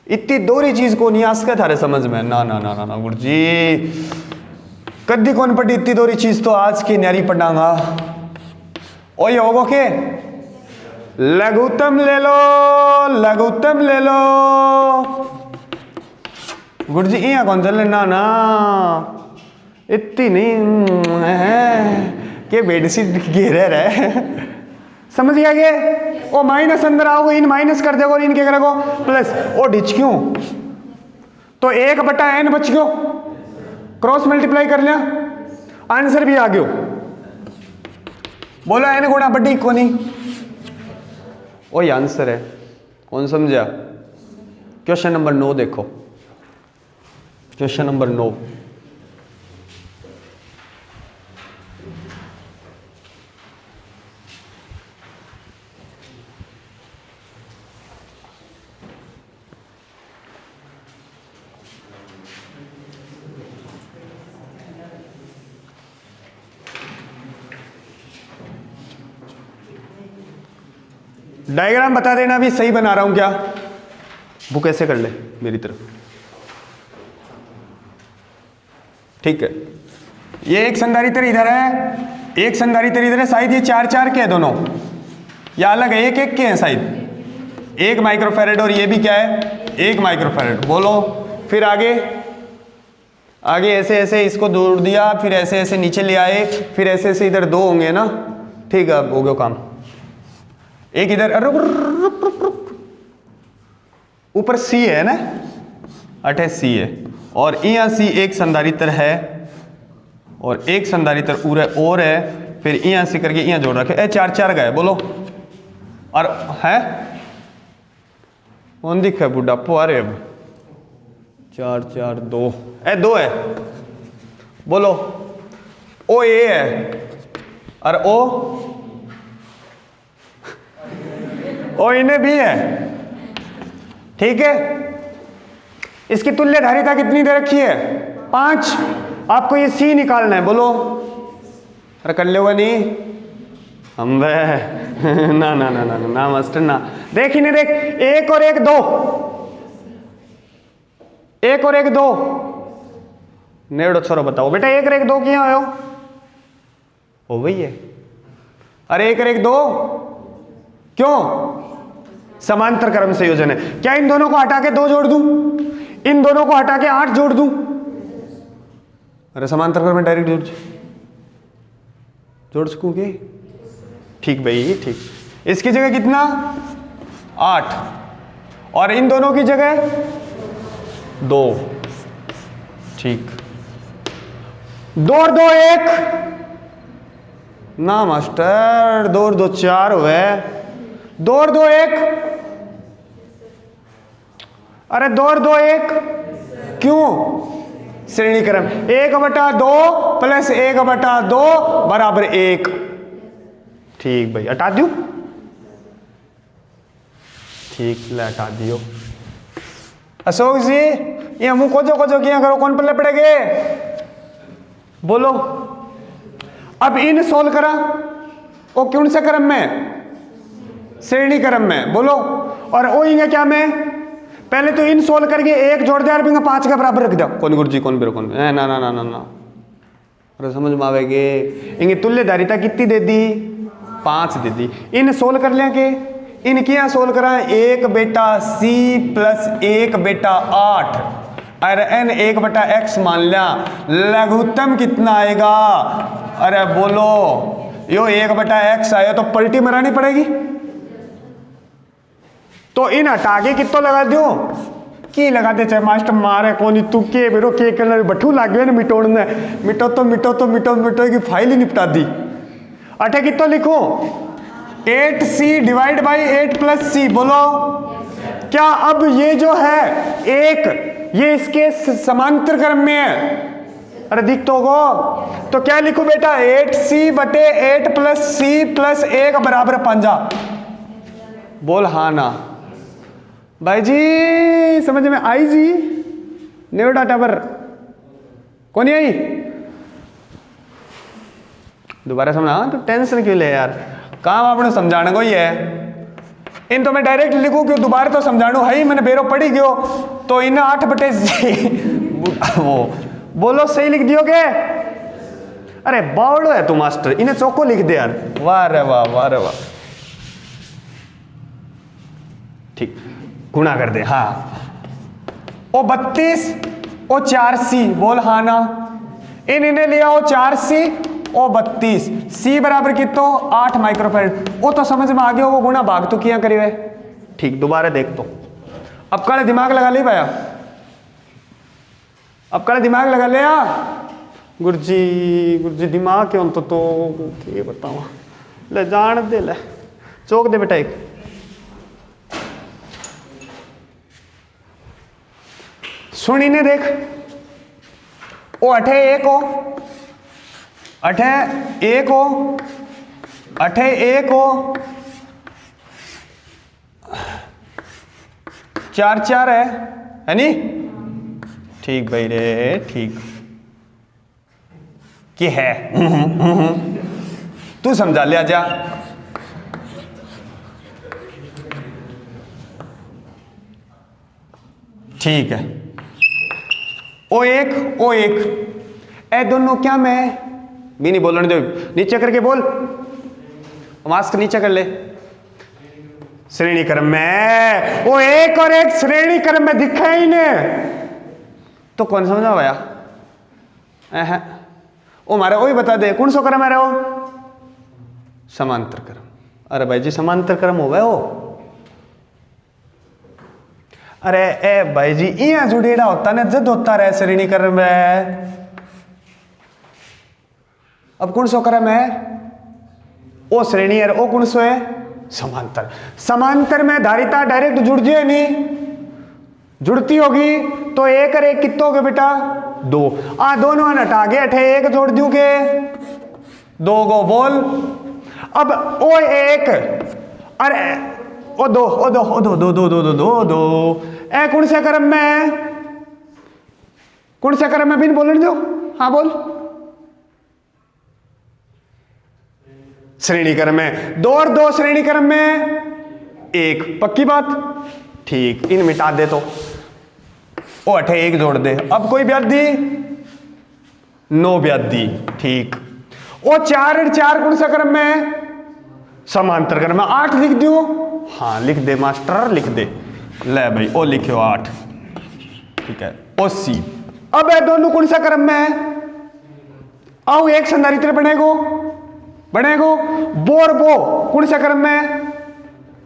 इतनी दोहरी चीज को नहीं आसका थारे समझ में? ना ना ना ना ना गुरु जी, कदी कौन पढ़ी इतनी दोहरी चीज, तो आज की न्यारी पढ़ांगा। ओ ये होगो के लघुत्तम ले लो, लघुत्तम ले लो। गुरु जी यहाँ कौन चले? ना ना इतनी नहीं है कि बेडशीट घेरे रहे। समझ गया कि ओ माइनस अंदर आओगे, इन माइनस कर देगो और इनके करेगो प्लस। ओ डिच क्यों? तो 1 बटा n बच गयो, क्रॉस मल्टीप्लाई कर लिया, आंसर भी आ गयो। बोलो n गुणा बड़ी को नहीं, ओ ये आंसर है। कौन समझा? क्वेश्चन नंबर 9 देखो, क्वेश्चन नंबर 9। डायग्राम बता देना भी सही बना रहा हूं क्या। बुक ऐसे कर ले मेरी तरफ, ठीक है। ये एक संधारित्र इधर है, एक संधारित्र इधर है, शायद ये 4-4 के हैं दोनों, या अलग है, 1-1 के हैं शायद। 1 माइक्रोफैरेड और ये भी क्या है, 1 माइक्रोफैरेड। बोलो फिर आगे, आगे ऐसे ऐसे इसको जोड़ दिया, फिर ऐसे ऐसे नीचे ले आए, फिर ऐसे ऐसे इधर 2 होंगे ना, ठीक है। अब हो गया काम। एक इधर, ऊपर सी है ना, अठे सी है, और यहाँ सी एक संधारित्र है, और एक संधारित्र और है, फिर यहाँ से करके यहाँ जोड़ रखे। 4-4 गए, बोलो। और है कौन दिखा है बुढ़ापो आ रहे अब। 4-4-2 2 है, बोलो। ओ ए है, और ओ इन्हें भी है, ठीक है। इसकी तुल्य धारिता कितनी दे रखी है, 5। आपको ये सी निकालना है, बोलो। अरे कर लेगा नहीं हम ना ना ना ना ना मास्टर ना। देख इन्हें देख, 1 और 1 2, 1 और 1 2। नेड़ो छोरो बताओ बेटा, 1 और 1 2 क्या आयो हो वही है। अरे 1 और 1 2 क्यों, समांतर क्रम संयोजन है। क्या इन दोनों को हटा के 2 जोड़ दूं, इन दोनों को हटा के 8 जोड़ दूं। अरे समांतर क्रम में डायरेक्ट जोड़ सकूंगी, ठीक भाई ठीक। इसकी जगह कितना 8, और इन दोनों की जगह 2, ठीक। 2 और 2 1 ना मास्टर, 2 और 2 4 हुए, 2 और 2 1। अरे 2 और 2 1 क्यों, श्रेणी क्रम। 1/2 प्लस 1/2 बराबर 1, ठीक भाई। हटा दूं, ठीक ले हटा दियो। अशोक जी ये मुंह कोजो किया करो, कौन पल्ले पड़ेगे, बोलो। अब इन सोल्व करा, वो कौन से क्रम में, श्रेणी क्रम में, बोलो। और ओ इंगे क्या में, पहले तो इन सोल्व करके 1 जोड़ दे, 5 के बराबर रख दो। कौन गुरुजी कौन बिरो कौन, ना ना ना ना ना, अरे समझ में आवेगे। इंगे तुल्य धारिता कितनी दे दी, 5 दे दी। इन सोल्व कर लिया के, इन क्या सोल्व करा, 1 बेटा c प्लस 1 बेटा 8 और n 1/x मान लिया। लघुत्तम कितना आएगा, अरे बोलो। यो 1/x आया तो पलटी मरानी पड़ेगी, तो इन हटा के कितना लगा दो, की लगा दे चाहे मास्टर मारे कौन तू के बेरो के कलर बठू लाग गए ना मिटोड़ने, मिटो की फाइल ही निपटा दी। अठे कितना लिखो, 8c divide by 8 plus c, बोलो। क्या अब ये जो है 1, ये इसके समांतर क्रम में है, अरे दिख तो होगा। तो क्या लिखो बेटा, 8c/8 प्लस c प्लस 1 बराबर 5। बोल हाँ ना भाई जी, समझ में आई जी, न्यू डाटा पर कौन आई, दोबारा समझा। तो टेंशन क्यों ले यार, काम आपने समझाने को ही है। इन तो मैं डायरेक्ट लिखूं क्यों, दोबारा तो समझाणु है ही, मैंने बेरो पढ़ी गयो। तो इन 8/c वो बोलो सही लिख दियो के, अरे बावड़ो है तू मास्टर, इन्हें चौको लिख दे यार। वाह रे वाह, वाह रे वाह, ठीक। गुणा कर दे, हाँ। ओ 32 ओ 4c, बोल हाँ ना। इन्हें लिया ओ 4c ओ 32, c बराबर कितो 8 माइक्रोफैरड। वो तो समझ में आ गया, वो गुणा भाग तो किया करी हुए, ठीक। दोबारा देख तो, अब कल दिमाग लगा ले पाया, अब कल दिमाग लगा लिया। गुरुजी दिमाग क्यों तो ये बताओ, ले जान दे, ले चौक दे बेटा एक। सुनी ने देख, ओ 8 1 हो, 8 1 हो, 8 1 हो, 4 4 है नी, ठीक भाई रे, ठीक कि है। तू समझा लिया जा, ठीक है, O1 O1 ए दोनों क्या मैं भी नहीं बोलने दो, नीचे करके बोल, मास्क नीचे कर ले। श्रेणी क्रम में O1 और 1 श्रेणी क्रम में दिखा ही नहीं तो कौन समझा भैया? ओ मारे वही बता दे कौन सा क्रम है वो? समांतर क्रम। अरे भाई जी समांतर क्रम हो गए वो। अरे ए भाई जी यहाँ जुड़ेड़ा होता ना जद होता रहे श्रेणी क्रम में। अब कौन सा क्रम है? ओ श्रेणी है, ओ कौन सा है? समांतर। समांतर में धारिता डायरेक्ट जुड़ जाए नहीं, जुड़ती होगी तो 1 और 1 कितने हो गए बेटा? 2। दोनों हटा के अठे 1 जोड़ दूंगे 2 गो बोल। अब O1 अरे O2 O2 O2 2 2 2 2 2 ए कौन से क्रम में? कौन से क्रम में भी बोलने दो। हाँ बोल। श्रेणी क्रम में 2 और 2 श्रेणी क्रम में 1। पक्की बात? ठीक, इन मिटा दे तो ओ अठे 1 जोड़ दे। अब कोई व्याधि? नो व्याधि। ठीक। ओ 4 और 4 कौन सा क्रम में? समांतर क्रम में। 8 लिख दो। हाँ लिख दे मास्टर, लिख दे। ले भाई ओ लिखो 8। ठीक है, ओ सी। अब ये दोनों कौन सा क्रम में है? आओ एक संधारित्र बनेगो बोर बो कौन सा क्रम में?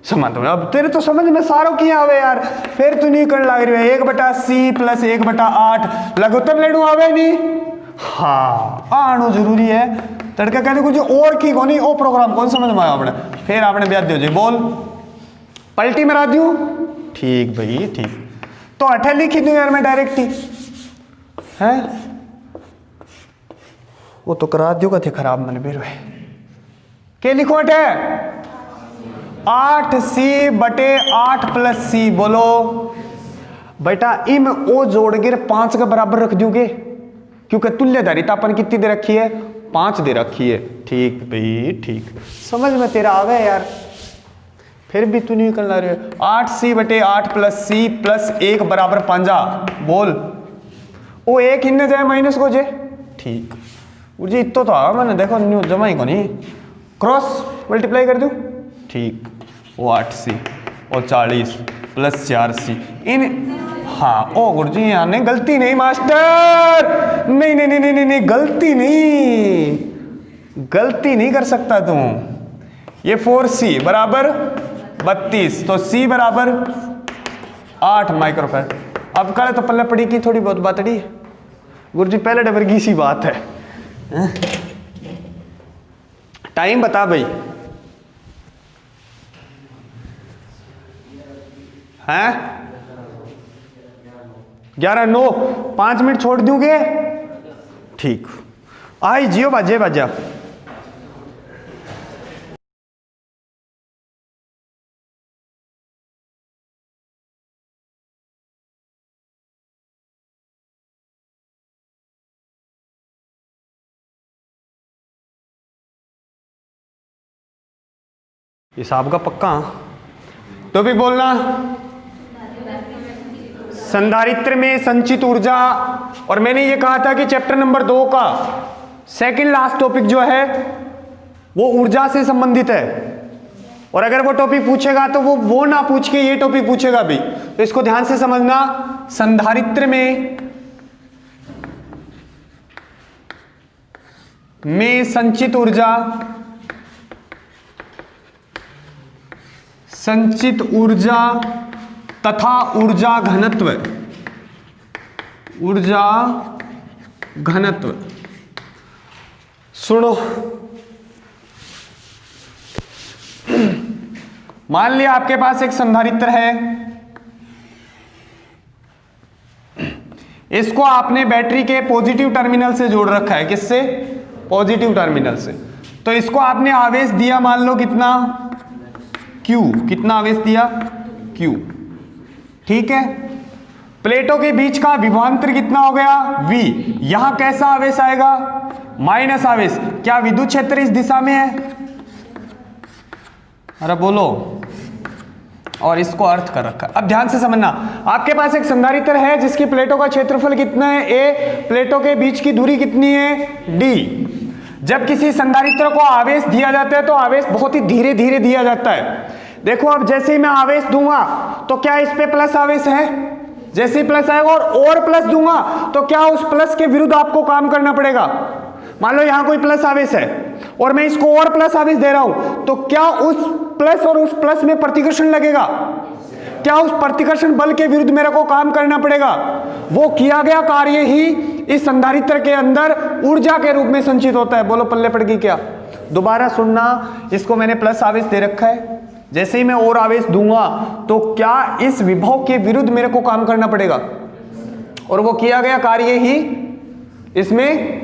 समांतर में। अब तेरे तो समझ में सारो किया आवे यार, फिर तू नहीं करने लग रही है 1/c + 1/8 लघुत्तम लेणु आवे नहीं। हाँ आनो जरूरी है। तड़का कहने कुछ और की कोनी ओ प्रोग्राम कौन समझ में आया अपने? फिर आपने ब्याह दो जी बोल पलटी मरा दूं। ठीक भाई ठीक, तो 8 लिखी दूं यार मैं डायरेक्ट ही है। वो तो करा दियो थे खराब मन बेर के लिखो 8c/8 + c बोलो बेटा। इम ओ जोड़ के 5 के बराबर रख दोगे क्योंकि तुल्य धारिता अपन कितनी दे रखी है? 5 दे रखी है। ठीक भाई ठीक, समझ में तेरा आ गया यार, फिर भी तू नहीं करना रहे। 8c/8 + c + 1 = 5 बोल। ओ 1 इन्ने जाए माइनस को जे। ठीक जी इतो तो आ मैंने देखो न्यू जमा ही को नहीं, क्रॉस मल्टीप्लाई कर दूं। ठीक, वो 8c और 40 + 4c इन। हाँ ओ गुरुजी यहाँ नहीं गलती नहीं मास्टर, नहीं नहीं नहीं नहीं नहीं गलती नहीं कर सकता तू। ये 4c = 32 तो c = 8 माइक्रोफैराड। अब कल तो पल्ले पड़ी की थोड़ी बहुत बातड़ी गुरुजी, पहले डबरगी सी बात है। टाइम बता भाई हैं? 11:09 5 मिनट छोड़ दूंगे। ठीक आई जियो बाजा। हिसाब का पक्का तो भी बोलना। संधारित्र में संचित ऊर्जा, और मैंने ये कहा था कि चैप्टर नंबर 2 का सेकंड लास्ट टॉपिक जो है वो ऊर्जा से संबंधित है, और अगर वो टॉपिक पूछेगा तो वो ना पूछ के ये टॉपिक पूछेगा भी, तो इसको ध्यान से समझना। संधारित्र में संचित ऊर्जा तथा ऊर्जा घनत्व। सुनो, मान लिया आपके पास एक संधारित्र है, इसको आपने बैटरी के पॉजिटिव टर्मिनल से जोड़ रखा है। किससे? पॉजिटिव टर्मिनल से। तो इसको आपने आवेश दिया मान लो कितना? Q। कितना आवेश दिया? Q। ठीक है, प्लेटों के बीच का विभवांतर कितना हो गया? V। यहां कैसा आवेश आएगा? माइनस आवेश। क्या विद्युत क्षेत्र इस दिशा में है? अरे बोलो, और इसको अर्थ कर रखा है। अब ध्यान से समझना, आपके पास एक संधारित्र है जिसकी प्लेटों का क्षेत्रफल कितना है a, प्लेटों के बीच की दूरी कितनी है d। जब किसी संधारित्र को आवेश दिया जाता है तो आवेश बहुत ही धीरे धीरे दिया जाता है। देखो अब जैसे ही मैं आवेश दूंगा तो क्या इस पे प्लस आवेश है, जैसे ही प्लस आएगा और प्लस दूंगा तो क्या उस प्लस के विरुद्ध आपको काम करना पड़ेगा। मान लो यहां कोई प्लस आवेश है और मैं इसको और प्लस आवेश दे रहा हूं तो क्या उस प्लस और उस प्लस में प्रतिकर्षण लगेगा, क्या उस प्रतिकर्षण बल के विरुद्ध मेरे को काम करना पड़ेगा। वो किया गया कार्य ही इस संधारित्र के अंदर ऊर्जा के रूप में संचित होता है। बोलो पल्ले पड़ गई क्या। दोबारा सुनना, इसको मैंने प्लस आवेश दे रखा है, जैसे ही मैं और आवेश दूंगा तो क्या इस विभव के विरुद्ध मेरे को काम करना पड़ेगा, और वो किया गया कार्य ही इसमें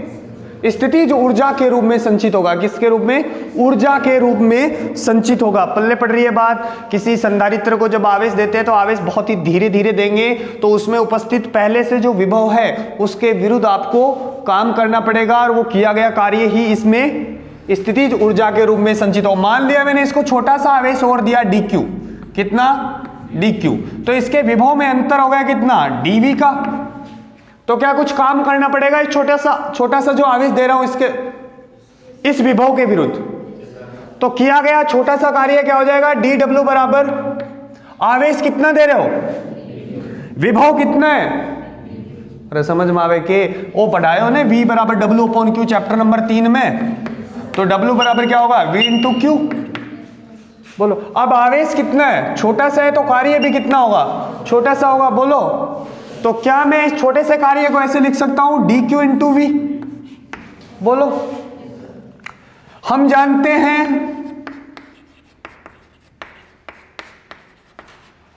स्थितिज ऊर्जा के रूप में संचित होगा। किसके रूप में, ऊर्जा के रूप में संचित होगा। पल्ले पड़ रही है बात। किसी संधारित्र को जब आवेश देते हैं तो आवेश बहुत ही धीरे धीरे देंगे तो उसमें उपस्थित पहले से जो विभव है उसके विरुद्ध आपको काम करना पड़ेगा, और वो किया गया कार्य ही इसमें स्थितिज ऊर्जा के रूप में संचित हो। मान लिया मैंने इसको छोटा सा आवेश और दिया dq, कितना dq, तो इसके विभव में अंतर हो गया कितना dv का। तो क्या कुछ काम करना पड़ेगा इस छोटा सा जो आवेश दे रहा हूं इसके इस विभव के विरुद्ध। तो किया गया छोटा सा कार्य क्या हो जाएगा, dw बराबर आवेश कितना दे रहे हो, विभव कितना है। अरे समझ में आवे के वो पढ़ाए हो ने v बराबर w/q चैप्टर नंबर 3 में। तो w बराबर क्या होगा, v इंटू क्यू। बोलो अब आवेश कितना है, छोटा सा है तो कार्य भी कितना होगा, छोटा सा होगा। बोलो तो क्या मैं इस छोटे से कार्य को ऐसे लिख सकता हूं dq इंटू वी। बोलो हम जानते हैं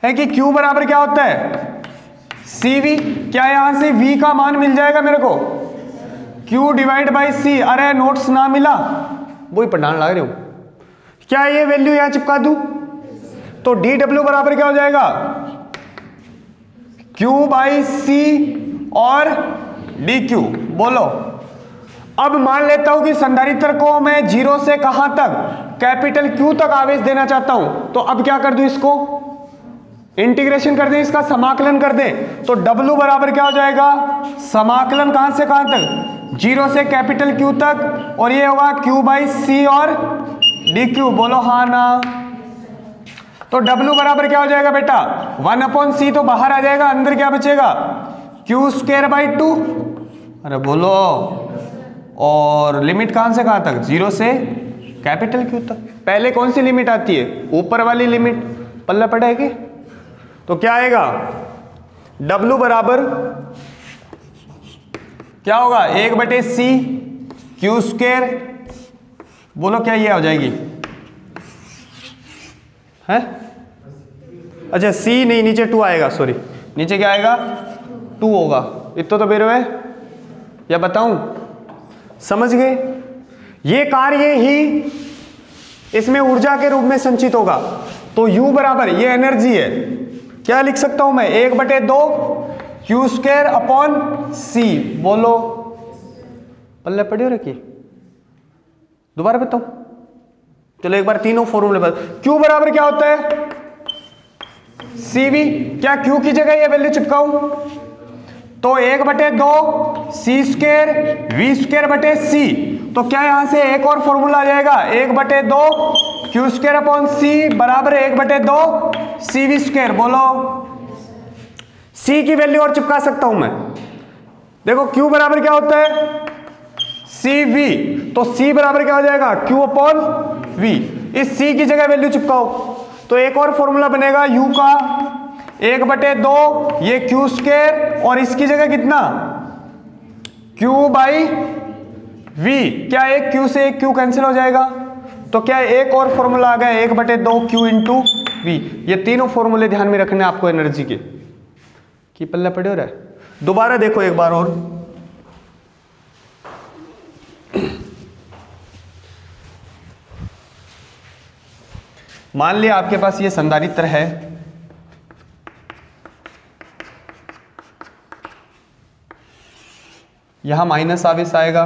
कि q बराबर क्या होता है cv। क्या यहां से v का मान मिल जाएगा मेरे को, q डिवाइड बाई c। अरे नोट्स ना मिला, वही पढ़ाने लग रहे हो। क्या ये वैल्यू यहां चिपका दूं तो dw बराबर क्या हो जाएगा, q बाई सी और dq। बोलो अब मान लेता हूं कि संधारित्र को मैं 0 से कहां तक, कैपिटल Q तक आवेश देना चाहता हूं। तो अब क्या कर दूं, इसको इंटीग्रेशन कर दें, इसका समाकलन कर दें। तो W बराबर क्या हो जाएगा, समाकलन कहां से कहां तक, 0 से कैपिटल Q तक, और ये होगा Q बाई सी और dq। बोलो हाँ ना। तो W बराबर क्या हो जाएगा बेटा, 1/c तो बाहर आ जाएगा, अंदर क्या बचेगा, q² बाई 2। अरे बोलो, और लिमिट कहां से कहां तक, 0 से कैपिटल Q तक। पहले कौन सी लिमिट आती है, ऊपर वाली लिमिट। पल्ला पड़ेगी तो क्या आएगा, W बराबर क्या होगा, 1/c q²। बोलो क्या ये हो जाएगी है, अच्छा c नहीं, नीचे 2 आएगा, सॉरी नीचे क्या आएगा 2 होगा। इतना तो बेरो है या बताऊं, समझ गए। ये कार्य ही इसमें ऊर्जा के रूप में संचित होगा। तो U बराबर ये एनर्जी है, क्या लिख सकता हूं मैं, 1/2 q² अपॉन c। बोलो पल्ले पढ़ियो रखी, दोबारा बताऊं, चलो एक बार तीनों फॉर्मूले पर। Q बराबर क्या होता है, CV। क्या Q की जगह ये वैल्यू चिपकाऊं तो 1/2 c² v²/c। तो क्या यहां से एक और फॉर्मूला आ जाएगा, 1/2 q² अपॉन c बराबर 1/2 cv²। बोलो c की वैल्यू और चिपका सकता हूं मैं। देखो Q बराबर क्या होता है, CV। तो C बराबर क्या हो जाएगा, Q अपॉन V। इस C की जगह वैल्यू चिपकाओ तो एक और फॉर्मूला बनेगा U का, 1/2 ये q² और इसकी जगह कितना Q बाई V। क्या एक Q से एक Q कैंसिल हो जाएगा, तो क्या एक और फॉर्मूला आ गया 1/2 Q इंटू V। ये तीनों फॉर्मूले ध्यान में रखने आपको एनर्जी के, कि पल्ला पड़े हो रहा है। दोबारा देखो एक बार और, मान लिया आपके पास ये संधारित्र है, यहां माइनस आवेश आएगा,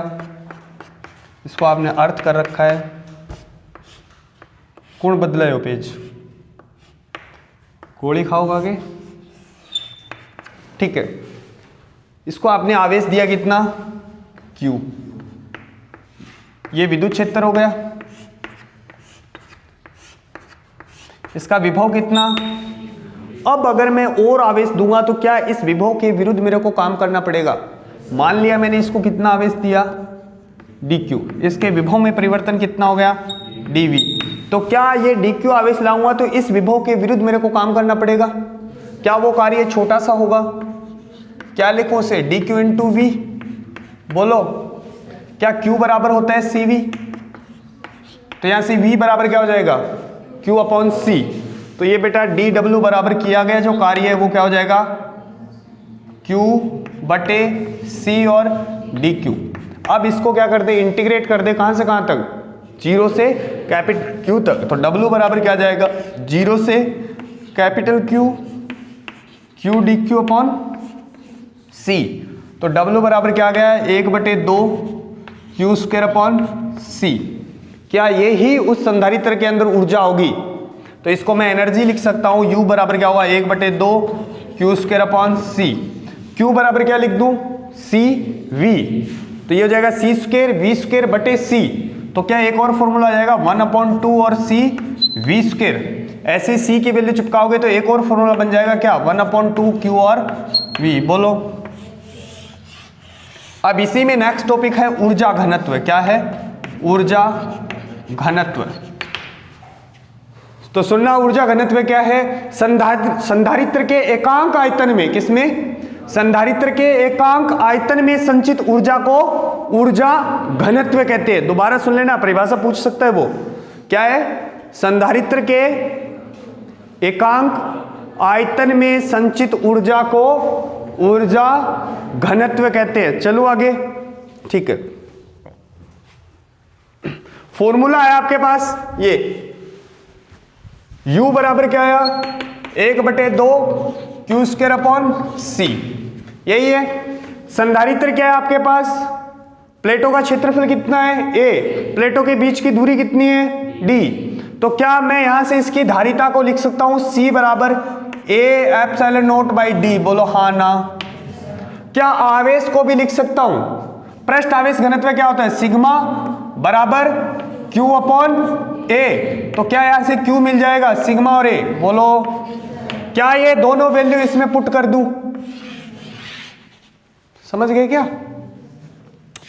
इसको आपने अर्थ कर रखा है। कौन बदला है वो पेज, गोली खाओगा के, ठीक है। इसको आपने आवेश दिया कितना, Q, ये विद्युत क्षेत्र हो गया। इसका विभव कितना, अब अगर मैं और आवेश दूंगा तो क्या इस विभव के विरुद्ध मेरे को काम करना पड़ेगा। मान लिया मैंने इसको कितना आवेश दिया, dq, इसके विभव में परिवर्तन कितना हो गया, dv, तो क्या ये dq आवेश लाऊंगा तो इस विभव के विरुद्ध मेरे को काम करना पड़ेगा। क्या वो कार्य छोटा सा होगा, क्या लिखो उसे, dq इंटू वी, बोलो क्या q बराबर होता है cv, तो यहां से v बराबर क्या हो जाएगा, q अपॉन c, तो ये बेटा dw बराबर किया गया जो कार्य है वो क्या हो जाएगा, q बटे c और dq। अब इसको क्या कर दे, इंटीग्रेट कर दे, कहां से कहां तक, 0 से कैपिटल Q तक, तो w बराबर क्या जाएगा, 0 से capital Q, q dq upon c, तो w बराबर क्या गया है, 1/2 q स्क्वायर अपॉन c। क्या ये ही उस संधारित्र के अंदर ऊर्जा होगी, तो इसको मैं एनर्जी लिख सकता हूं, u बराबर क्या होगा, 1/2 q square upon c, q बराबर क्या लिख दूं, c v, तो ये हो जाएगा c स्क्वायर v स्क्वायर बटे c, तो क्या एक और फॉर्मूला आ जाएगा 1/2 और c v स्क्वायर, ऐसे c की वैल्यू चिपकाओगे तो एक और फॉर्मूला बन जाएगा क्या, 1/2 q और v, बोलो। अब इसी में नेक्स्ट टॉपिक है ऊर्जा घनत्व, क्या है, ऊर्जा घनत्व। तो सुनना, ऊर्जा घनत्व क्या है, संधारित्र के एकांक आयतन में, किसमें, संधारित्र के एकांक आयतन में संचित ऊर्जा को ऊर्जा घनत्व कहते हैं। दोबारा सुन लेना, परिभाषा पूछ सकता है वो, क्या है, संधारित्र के एकांक आयतन में संचित ऊर्जा को ऊर्जा घनत्व कहते हैं। चलो आगे, ठीक है। फॉर्मूला है आपके पास, ये U बराबर क्या आया, 1/2 q स्क्वायर अपॉन c, यही है। संधारित्र क्या है आपके पास, प्लेटों का क्षेत्रफल कितना है, a, प्लेटों के बीच की दूरी कितनी है, d, तो क्या मैं यहां से इसकी धारिता को लिख सकता हूं, c बराबर a epsilon not by d, बोलो हाँ ना। क्या आवेश को भी लिख सकता हूं, पृष्ठ आवेश घनत्व क्या होता है, सिग्मा बराबर q अपॉन a, तो क्या यहां से q मिल जाएगा, सिग्मा और a, बोलो। क्या ये दोनों वैल्यू इसमें पुट कर दूं, समझ गए क्या।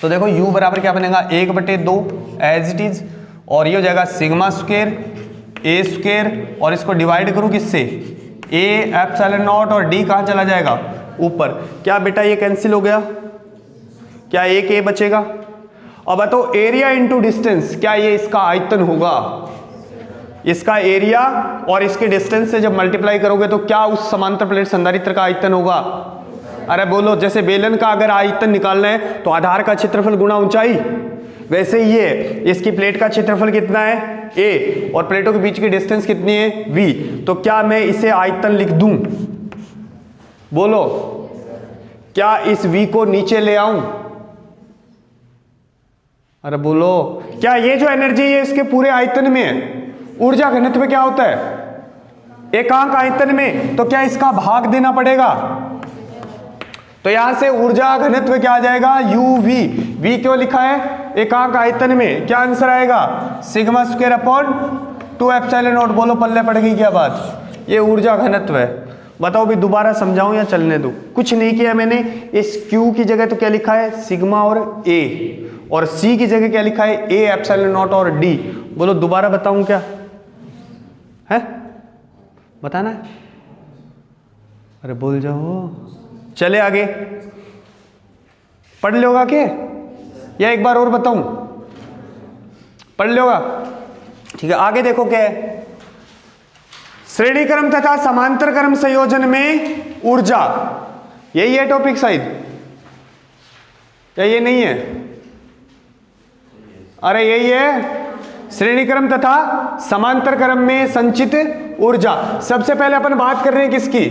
तो देखो u बराबर क्या बनेगा, 1/2 एज इट इज, और ये हो जाएगा सिग्मा स्क्वायर a स्क्वायर, और इसको डिवाइड करूं किससे, a एप्सिलॉन नॉट, और d कहां चला जाएगा, ऊपर। क्या बेटा ये कैंसिल हो गया, क्या एक a बचेगा। अब बताओ एरिया इंटू डिस्टेंस, क्या ये इसका आयतन होगा, इसका एरिया और इसके डिस्टेंस से जब मल्टीप्लाई करोगे तो क्या उस समांतर प्लेट संधारित्र का आयतन होगा। अरे बोलो, जैसे बेलन का अगर आयतन निकालना है तो आधार का क्षेत्रफल गुणा ऊंचाई, वैसे ही ये इसकी प्लेट का क्षेत्रफल कितना है, a, और प्लेटों के बीच की डिस्टेंस कितनी है, v, तो क्या मैं इसे आयतन लिख दूं, बोलो। क्या इस v को नीचे ले आऊं, अरे बोलो। क्या ये जो एनर्जी है इसके पूरे आयतन में है, ऊर्जा घनत्व क्या होता है, एकांक आयतन में, तो क्या इसका भाग देना पड़ेगा, तो यहां से ऊर्जा घनत्व क्या आ जाएगा, uv, v क्यों लिखा है, एकांक आयतन में, क्या आंसर आएगा, sigma square upon 2 epsilon not, बोलो पल्ले पड़ गई क्या बात, ये ऊर्जा घनत्व है। बताओ भी दोबारा समझाऊं या चलने दो, कुछ नहीं किया मैंने, इस q की जगह तो क्या लिखा है, सिग्मा और a, और c की जगह क्या लिखा है, a एप्सिलॉन नॉट और d, बोलो दोबारा बताऊं क्या है, बताना है, अरे बोल जाओ। चले आगे, पढ़ लोगा क्या, या एक बार और बताऊं, पढ़ लोगा, ठीक है। आगे देखो क्या है, श्रेणी क्रम तथा समांतर क्रम संयोजन में ऊर्जा, यही है टॉपिक शायद, या ये नहीं है, अरे यही है, श्रेणी क्रम तथा समांतर क्रम में संचित ऊर्जा। सबसे पहले अपन बात कर रहे हैं किसकी,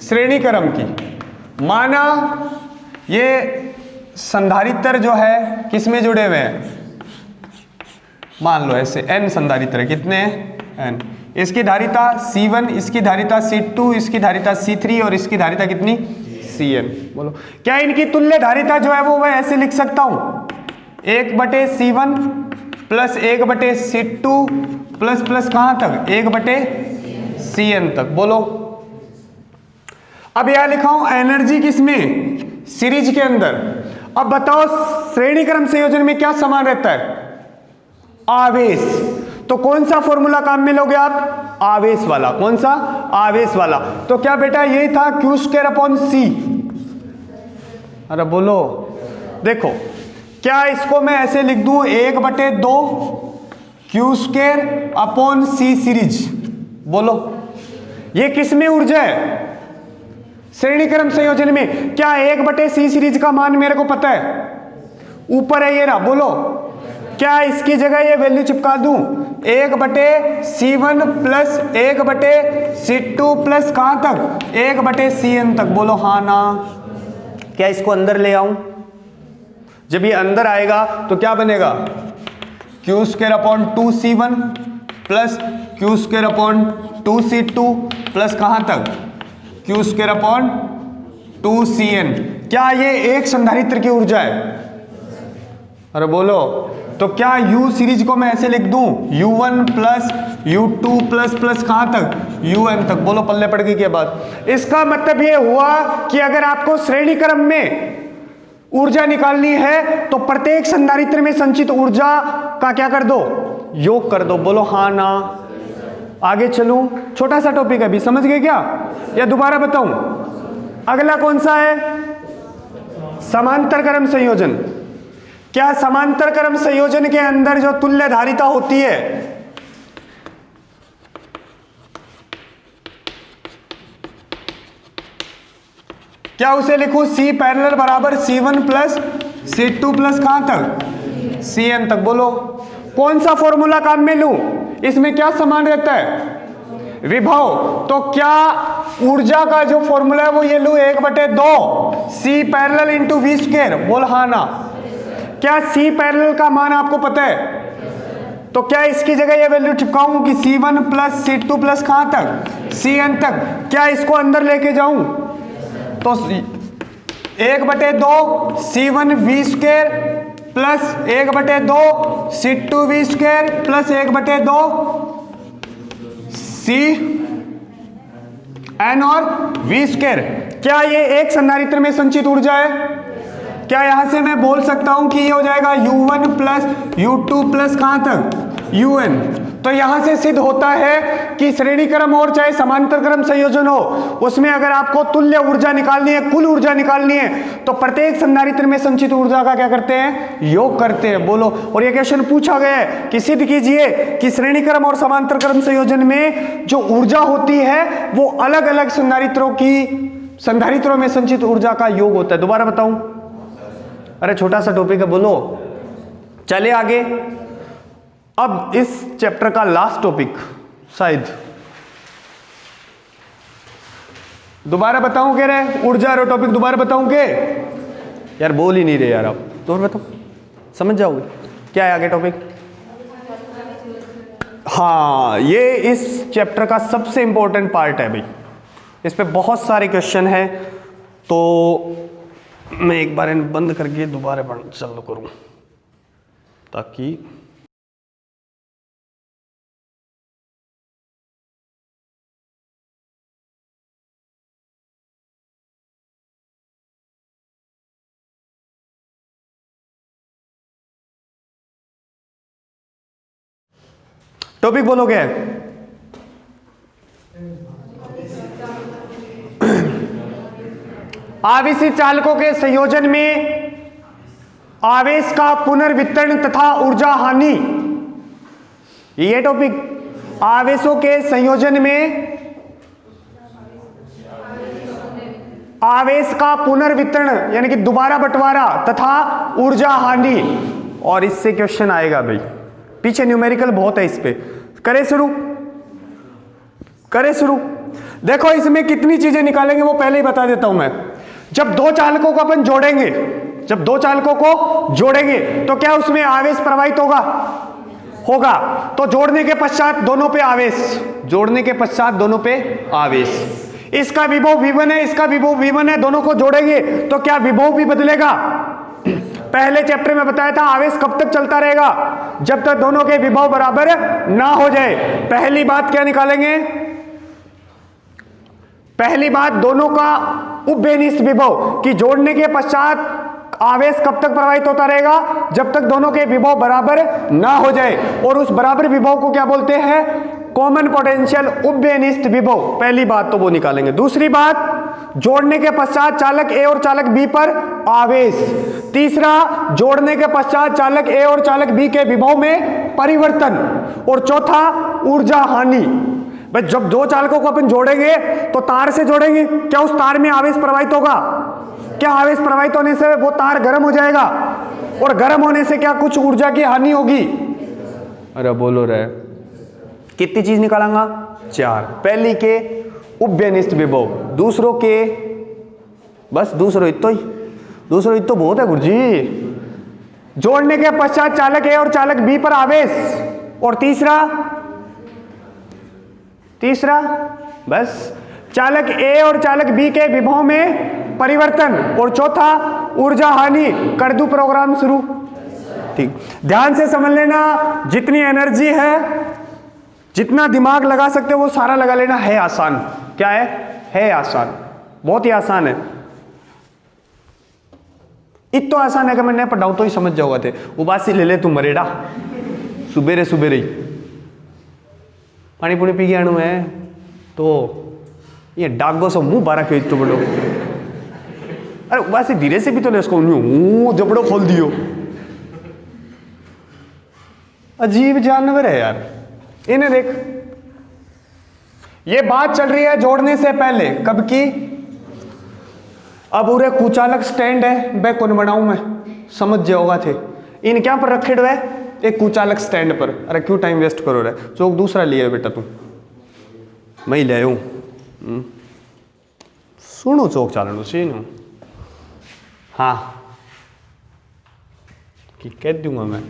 श्रेणी क्रम की। माना ये संधारित्र जो है किसमें जुड़े हुए हैं, मान लो ऐसे n संधारित्र, कितने हैं, n, इसकी धारिता C1, इसकी धारिता C2, इसकी धारिता C3 और इसकी धारिता कितनी Cn। बोलो क्या इनकी तुल्य धारिता जो है वो मैं ऐसे लिख सकता हूं 1/C1 plus 1/C2 plus plus कहां तक 1/Cn तक। बोलो अब यह लिखा हूं एनर्जी किसमें सीरीज के अंदर। अब बताओ श्रेणी क्रम संयोजन में क्या समान रहता है आवेश। तो कौन सा फॉर्मूला काम में लोगे आप आवेश वाला। कौन सा आवेश वाला। तो क्या बेटा यही था Q²/C। अरे बोलो देखो क्या इसको मैं ऐसे लिख दूं 1/2 Q²/C सीरीज। बोलो ये किसमें ऊर्जा है श्रेणी क्रम संयोजन में। क्या 1/C सीरीज का मान मेरे को पता है ऊपर है ये रहा। बोलो क्या इसकी जगह ये वैल्यू चिपका दूं 1/C1 प्लस 1/C2 प्लस कहां तक 1/Cn तक। बोलो हाँ ना। क्या इसको अंदर ले आऊं। जब ये अंदर आएगा तो क्या बनेगा Q²/2C1 प्लस Q²/2C2 प्लस कहां तक Q²/2Cn। क्या ये एक संधारित्र की ऊर्जा है। अरे बोलो तो क्या U सीरीज को मैं ऐसे लिख दूं U1 plus U2 plus plus कहां तक UN तक। बोलो पल्ले पड़ गई क्या बात। इसका मतलब ये हुआ कि अगर आपको श्रेणी क्रम में ऊर्जा निकालनी है तो प्रत्येक संधारित्र में संचित ऊर्जा का क्या कर दो योग कर दो। बोलो हाँ ना। आगे चलूं छोटा सा टॉपिक है अभी समझ गए क्या या दोबारा बताऊं। अगला कौन सा है समांतर क्रम संयोजन। क्या समांतर क्रम संयोजन के अंदर जो तुल्य धारिता होती है क्या उसे लिखूं C पैरेलल बराबर C1 प्लस C2 प्लस कहां तक Cn तक। बोलो कौन सा फॉर्मूला काम में लूं। इसमें क्या समान रहता है विभव। तो क्या ऊर्जा का जो फॉर्मूला है वो ये लूं 1/2 C पैरेलल इंटू V²। बोल हाँ ना। क्या C पैरेलल का मान आपको पता है तो क्या इसकी जगह ये वैल्यू चिपकाऊं कि C1 प्लस C2 प्लस कहां तक Cn तक। क्या इसको अंदर लेके जाऊं तो 1/2 C1 V² plus 1/2 C2 V² plus 1/2 Cn और V²। क्या ये एक संधारित्र में संचित ऊर्जा है। क्या यहां से मैं बोल सकता हूं कि ये हो जाएगा U1 प्लस U2 प्लस कहां तक UN। तो यहां से सिद्ध होता है कि श्रेणी क्रम और चाहे समांतर क्रम संयोजन हो उसमें अगर आपको तुल्य ऊर्जा निकालनी है कुल ऊर्जा निकालनी है तो प्रत्येक संधारित्र में संचित ऊर्जा का क्या करते हैं योग करते हैं। बोलो और ये क्वेश्चन पूछा गया है कि सिद्ध कीजिए कि श्रेणी क्रम और समांतर क्रम संयोजन में जो ऊर्जा होती है वो अलग अलग संधारित्रों में संचित ऊर्जा का योग होता है। दोबारा बताऊं। अरे छोटा सा टॉपिक है बोलो चले आगे। अब इस चैप्टर का लास्ट टॉपिक शायद दोबारा बताऊं कह रहे ऊर्जा और टॉपिक दोबारा बताऊं के यार बोल ही नहीं रहे यार आप दोबारा बताओ समझ जाओगे क्या है आगे टॉपिक। हाँ ये इस चैप्टर का सबसे इंपॉर्टेंट पार्ट है भाई। इस पे बहुत सारे क्वेश्चन है तो मैं एक बार इन बंद करके दोबारा चालू करूं ताकि टॉपिक बोलोगे आवेशी चालकों के संयोजन में आवेश का पुनर्वितरण तथा ऊर्जा हानि। ये टॉपिक आवेशों के संयोजन में आवेश का पुनर्वितरण यानी कि दोबारा बंटवारा तथा ऊर्जा हानि। और इससे क्वेश्चन आएगा भाई पीछे न्यूमेरिकल बहुत है इस पे। करें शुरू। देखो इसमें कितनी चीजें निकालेंगे वो पहले ही बता देता हूं मैं। जब दो चालकों को अपन जोड़ेंगे तो क्या उसमें आवेश प्रवाहित होगा होगा। तो जोड़ने के पश्चात दोनों पे आवेश, जोड़ने के पश्चात दोनों पे आवेश। इसका विभव V1 है, इसका विभव V1 है, दोनों को जोड़ेंगे तो क्या विभव भी बदलेगा? पहले चैप्टर में बताया था आवेश कब तक चलता रहेगा? जब तक दोनों के विभव बराबर ना हो जाए। पहली बात क्या निकालेंगे? पहली बात दोनों का उभयनिष्ठ विभव कि जोड़ने के पश्चात आवेश कब तक प्रवाहित होता रहेगा? जब तक दोनों के विभव बराबर ना हो जाए। और उस बराबर विभव को क्या बोलते हैं? कॉमन पोटेंशियल उभयनिष्ठ विभव। पहली बात तो वो निकालेंगे। दूसरी बात, जोड़ने के पश्चात चालक ए और चालक बी पर आवेश। तीसरा, जोड़ने के पश्चात चालक ए और चालक बी के विभव में परिवर्तन। और चौथा, ऊर्जा हानि। भाई जब दो चालकों को अपन जोड़ेंगे तो तार से जोड़ेंगे, क्या उस तार में आवेश प्रवाहित होगा? क्या आवेश प्रवाहित होने से वो तार गर्म हो जाएगा? और गर्म होने से क्या कुछ ऊर्जा की हानि होगी? अरे बोलो रे, कितनी चीज निकालेंगा? 4। पहली के उभयनिष्ठ विभव, दूसरों के बस दूसरों इतो ही, दूसरों इतो बहुत है गुरुजी। जोड़ने के पश्चात चालक ए और चालक बी पर आवेश। और तीसरा बस चालक ए और चालक बी के विभव में परिवर्तन। और चौथा, ऊर्जा हानि। कर दूं प्रोग्राम शुरू? ठीक, ध्यान से समझ लेना। जितनी एनर्जी है, जितना दिमाग लगा सकते हो वो सारा लगा लेना। है आसान। क्या है आसान, बहुत ही आसान है। इतना आसान है कि मैं नहीं पढ़ाऊं तो ही समझ जाओगा थे। उबासी ले ले तू मरेडा, सुबेरे सुबेरे ही पानी पुणी पी गया है तो ये डागो सो मुंह बारा खेच तो बड़ो। अरे उबासी धीरे से भी तो ले उसको, जबड़ो खोल दियो। अजीब जानवर है यार। इन्हें देख, ये बात चल रही है जोड़ने से पहले। कब की? अब उरे कुचालक स्टैंड है, बै कौन बनाऊं मैं? समझ जाओगा थे। इन क्या पर रखे हुए? एक कुचालक स्टैंड पर। अरे क्यों टाइम वेस्ट करो रहे? चौक दूसरा लिया बेटा तू, मैं ही ले आऊं। सुनो चौक चालन सीनो। हाँ कि कह दूंगा मैं,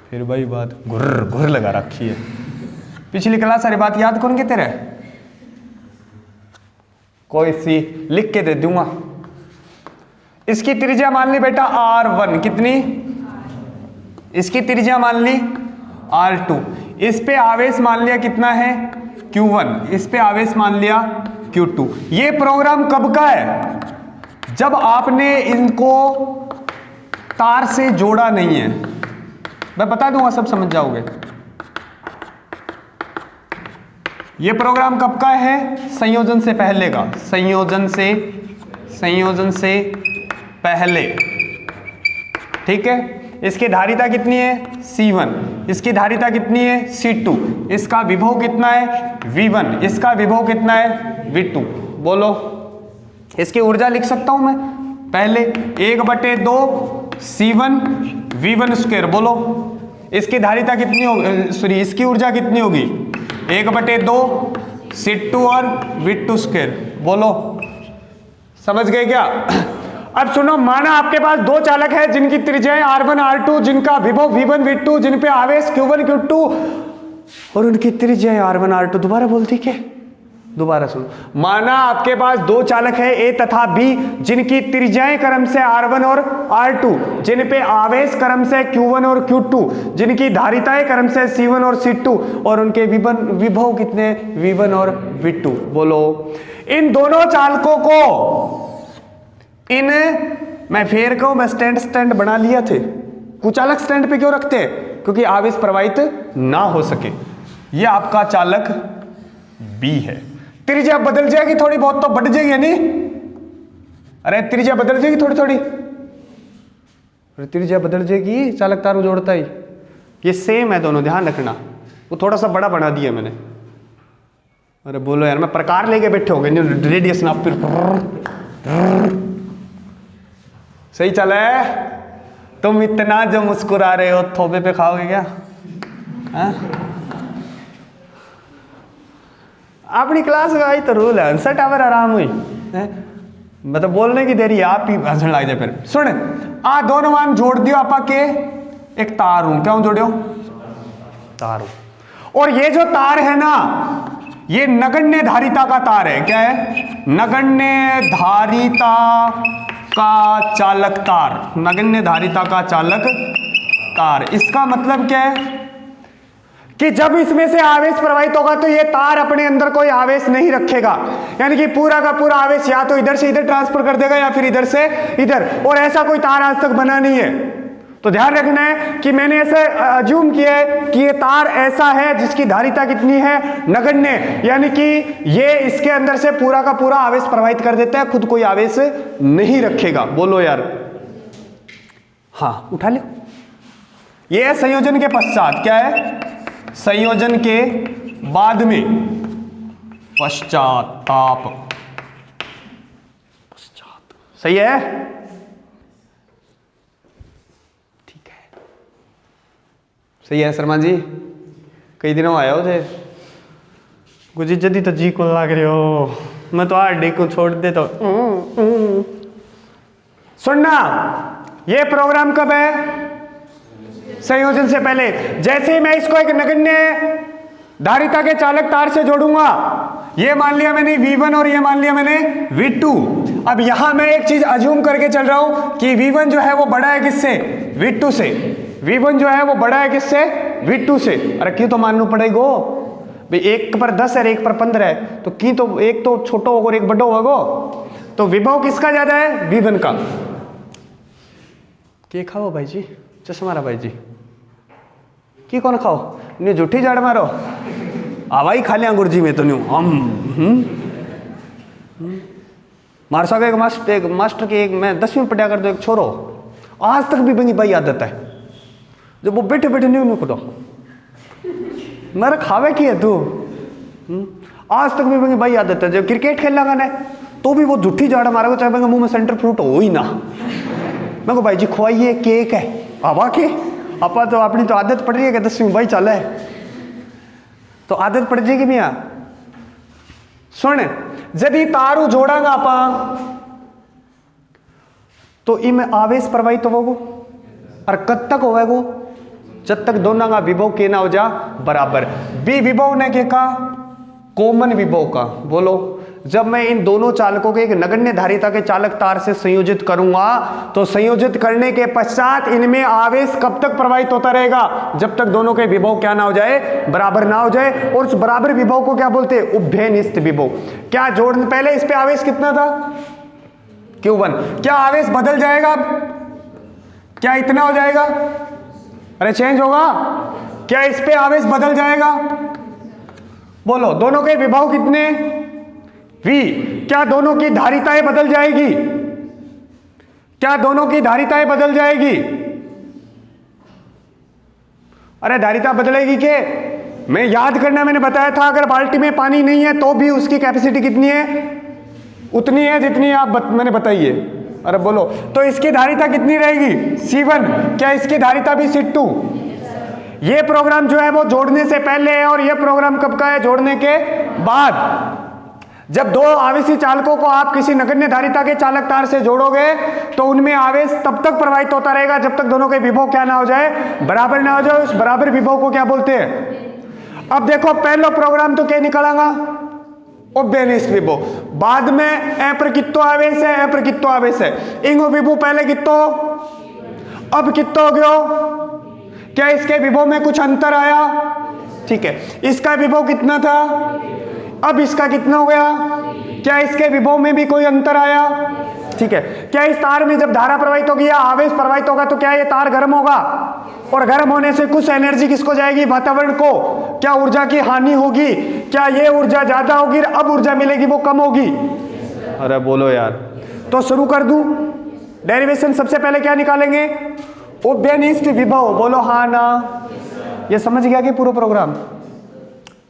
फिर भाई बात घुर घुर लगा रखी है। पिछली क्लास सारी बात याद कौन के तेरे? कोई सी लिख के दे दूंगा। इसकी त्रिज्या मान ली बेटा R1, कितनी? इसकी त्रिज्या मान ली R2। इस पे आवेश मान लिया कितना है? Q1। इस पे आवेश मान लिया Q2। ये प्रोग्राम कब का है? जब आपने इनको तार से जोड़ा नहीं है। मैं बता दूंगा, सब समझ जाओगे। ये प्रोग्राम कब का है? संयोजन से पहले का। संयोजन से पहले, ठीक है। इसकी धारिता कितनी है? C1। इसकी धारिता कितनी है? C2। इसका विभव कितना है? V1। इसका विभव कितना है? V2। बोलो, इसकी ऊर्जा लिख सकता हूं मैं पहले 1/2 C1 V1 स्क्वायर। बोलो, इसकी धारिता कितनी होगी? सॉरी, इसकी ऊर्जा कितनी होगी? 1/2 C2 और V2 स्क्वायर। बोलो, समझ गए क्या? अब सुनो, माना आपके पास दो चालक है जिनकी त्रिज्याएं R1 R2, जिनका विभव V1 V2, जिन पे आवेश Q1 Q2 और उनकी त्रिज्याएं R1 R2। दोबारा बोलती क्या? दोबारा सुनो। माना आपके पास दो चालक है A तथा B, जिनकी त्रिज्याएं क्रम से R1 और R2, जिन पे आवेश क्रम से Q1 और Q2, जिनकी धारिताएं क्रम से C1 और C2 और उनके विभव कितने? V1 और V2। बोलो, इन दोनों चालकों को मैं फेर को स्टैंड बना लिया थे। कुचालक स्टैंड पे क्यों रखते हैं? क्योंकि आवेश प्रवाहित ना हो सके। यह आपका चालक B है। त्रिज्या बदल जाएगी थोड़ी बहुत तो बढ़ जाएगी नहीं? अरे त्रिज्या बदल जाएगी थोड़ी थोड़ी, त्रिज्या बदल जाएगी चालक तार जोड़ता ही। ये सेम है दोनों, ध्यान रखना। वो थोड़ा सा बड़ा बना दिया मैंने। अरे बोलो यार, मैं प्रकार लेके बैठे हो गए। रेडियस नाप फिर सही चला है? तुम इतना जो मुस्कुरा रहे हो, थोबे पे खाओगे क्या? अपनी क्लास में आई तो रूल है, 60 आवर आराम हुई है? मतलब बोलने की देरी, आप ही हंसने लग जाए। फिर सुन, दोनों मान जोड़ दियो आपा के एक तार हूं। क्यों जोड़ियो? तार। और ये जो तार है ना, ये नगण्य धारिता का तार है। क्या है? नगण्य धारिता का चालक तार। नगण्य धारिता का चालक तार। इसका मतलब क्या है कि जब इसमें से आवेश प्रवाहित होगा तो ये तार अपने अंदर कोई आवेश नहीं रखेगा, यानी कि पूरा का पूरा आवेश या तो इधर से इधर ट्रांसफर कर देगा या फिर इधर से इधर, और ऐसा कोई तार आज तक बना नहीं है। तो ध्यान रखना है कि मैंने ऐसे अज्यूम किया है कि ये तार ऐसा है जिसकी धारिता कितनी है? नगण्य, यानी कि ये इसके अंदर से पूरा का पूरा आवेश प्रवाहित कर देता है, खुद कोई आवेश नहीं रखेगा। बोलो यार। हाँ, उठा लो। ये है संयोजन के पश्चात। क्या है? संयोजन के बाद में पश्चाताप। सही है? ठीक है, सही है शर्मा जी। कई दिनों आया हो थे गुजी जदी तो जी को लाग रहे हो, मैं तो आर को छोड़ दे तो। सुनना, ये प्रोग्राम कब है? संयोजन से पहले। जैसे ही मैं इसको एक नगण्य धारिता के चालक तार से जोड़ूंगा, ये मान लिया मैंने V1 और ये मान लिया मैंने V2। अब यहां मैं एक चीज अज्यूम करके चल रहा हूं कि V1 जो है वो बड़ा है किससे? V2 से। V1 जो है वो बड़ा है किससे? V2 से। अरे क्यों तो मानना पड़ेगा भाई, एक पर 10 है एक पर 15 है, तो की तो एक तो छोटा होगा और एक बड़ा होगा, तो विभव किसका ज्यादा है? V1 का। के खाओ भाई जी, चश्मा रहा भाई जी की कौन खाओ? नहीं झूठी जड़ मारो, आवाई खा लिया गुरु जी में तो नहीं हम। मार सके एक मास्टर के, एक मैं 10वीं में पढ़ा कर दो, एक छोरो आज तक भी बंगी भाई आदत है, जब वो बैठे बैठे नहीं खुदा मेरा खावे की है तू, आज तक भी बंगी भाई आदत है। जब क्रिकेट खेलना गाना तो भी वो झूठी जाड़ा मारेगा, चाहे मुंह में सेंटर फ्रूट हो ही ना। मैं को भाई जी खुआइए, केक है आवा के आपा, तो अपनी तो आदत पड़ रही है कि 10वीं भाई चल है तो आदत पड़ जाएगी भैया। सुन, यदि तारू जोड़ांगा आपा तो इनमें आवेश प्रवाहित होगो, और कब तक होगा? जब तक दोनों का विभव के ना हो जा बराबर। बी विभव ने के का कॉमन विभव का। बोलो, जब मैं इन दोनों चालकों के एक नगण्य धारिता के चालक तार से संयोजित करूंगा तो संयोजित करने के पश्चात इनमें आवेश कब तक प्रवाहित होता रहेगा? जब तक दोनों के विभव क्या ना हो जाए? बराबर ना हो जाए। और उस बराबर विभव को क्या बोलते हैं? उभयनिष्ठ विभव। क्या जोड़ने पहले इस पे आवेश कितना था? Q1। क्या आवेश बदल जाएगा? क्या इतना हो जाएगा? अरे चेंज होगा। क्या इस पे आवेश बदल जाएगा? बोलो, दोनों के विभव कितने? V। क्या दोनों की धारिताएं बदल जाएगी? क्या दोनों की धारिताएं बदल जाएगी? अरे धारिता बदलेगी के? मैं याद करना, मैंने बताया था अगर बाल्टी में पानी नहीं है तो भी उसकी कैपेसिटी कितनी है? उतनी है जितनी आप मैंने बताइए। अरे बोलो, तो इसकी धारिता कितनी रहेगी? C1। क्या इसकी धारिता भी C2? ये प्रोग्राम जो है वो जोड़ने से पहले है, और ये प्रोग्राम कब का है? जोड़ने के बाद। जब दो आवेशी चालकों को आप किसी नगण्य धारिता के चालक तार से जोड़ोगे तो उनमें आवेश तब तक प्रवाहित होता रहेगा जब तक दोनों के विभव क्या ना हो जाए? बराबर ना हो जाए। उस बराबर विभव को क्या बोलते हैं? अब देखो, पहला प्रोग्राम तो क्या निकलेगा? उभयनिष्ठ विभव। बाद में अप्रकित्तो आवेश है, अप्रकित्तो आवेश है। इंगो विभव पहले कित्तो, अब कित्तो हो गयो? क्या इसके विभव में कुछ अंतर आया? ठीक है, इसका विभव कितना था, अब इसका कितना हो गया? क्या इसके विभव में भी कोई अंतर आया? ठीक है। क्या इस तार में जब धारा प्रवाहित होगी या आवेश प्रवाहित होगा तो क्या ये तार गर्म होगा? और गर्म होने से कुछ एनर्जी किसको जाएगी? वातावरण को। क्या ऊर्जा की हानि होगी? क्या ये ऊर्जा ज्यादा होगी, अब ऊर्जा मिलेगी वो कम होगी? अरे बोलो यार। तो शुरू कर दूं डेरिवेशन। सबसे पहले क्या निकालेंगे? उभयनिष्ठ विभव। बोलो हाँ ना। ये समझ गया कि पूरा प्रोग्राम?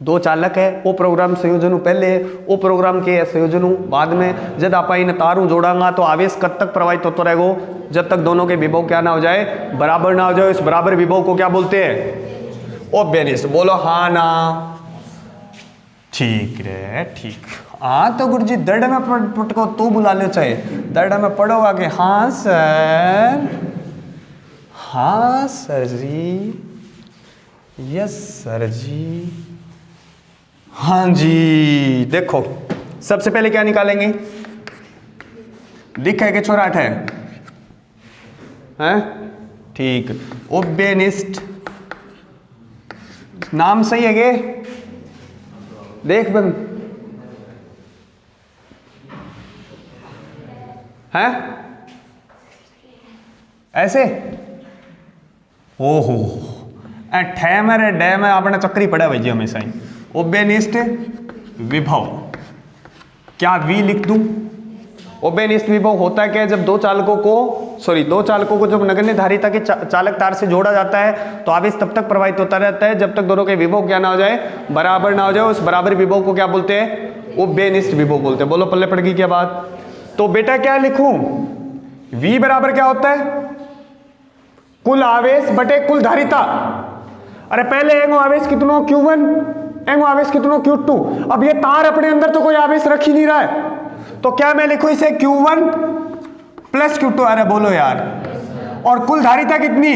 दो चालक है, वो प्रोग्राम संयोजन पहले, वो प्रोग्राम के संयोजन बाद में। जब आप इन तारों जोड़ांगा तो आवेश कब तक प्रवाहित होता रहेगा? जब तक दोनों के विभव क्या ना हो जाए? बराबर ना हो जाए। इस बराबर विभव को क्या बोलते हैं? उभयनिष्ठ। बोलो हाँ ना। ठीक रे, ठीक। हाँ तो गुरुजी दर्द में पटको तो बुला लो, चाहे दर्द में पढ़ोगा कि हाँ सर, हाँ सर जी। यस सर जी। हाँ जी, देखो सबसे पहले क्या निकालेंगे, दिख है कि छोराट है, हैं? ठीक, ओबेनिस्ट नाम सही है गे, देख बन हैं ऐसे, ओहो ठैम है डैम है, आपने चक्री पड़ा भाई जी हमेशा ही। ओबेनिस्ट विभव, क्या वी लिख दूं? ओबेनिस्ट विभव होता है क्या, जब दो चालकों को जब नगण्य धारिता के चालक तार से जोड़ा जाता है तो आवेश तब तक प्रवाहित होता रहता है जब तक दोनों के विभव क्या ना हो जाए, बराबर ना हो जाए। उस बराबर विभव को क्या बोलते हैं? ओबेनिस्ट विभव बोलते हैं। बोलो पल्ले पड़ गई क्या बात? तो बेटा क्या लिखूं, V बराबर क्या होता है? कुल आवेश बटे कुल धारिता। अरे पहले एंगो आवेश कितनो Q1, एंगो आवेश कितनो Q2। अब ये तार अपने अंदर तो कोई आवेश रख ही नहीं रहा है, तो क्या मैं लिखूं इसे Q1 प्लस Q2? अरे बोलो यार। और कुल धारिता कितनी?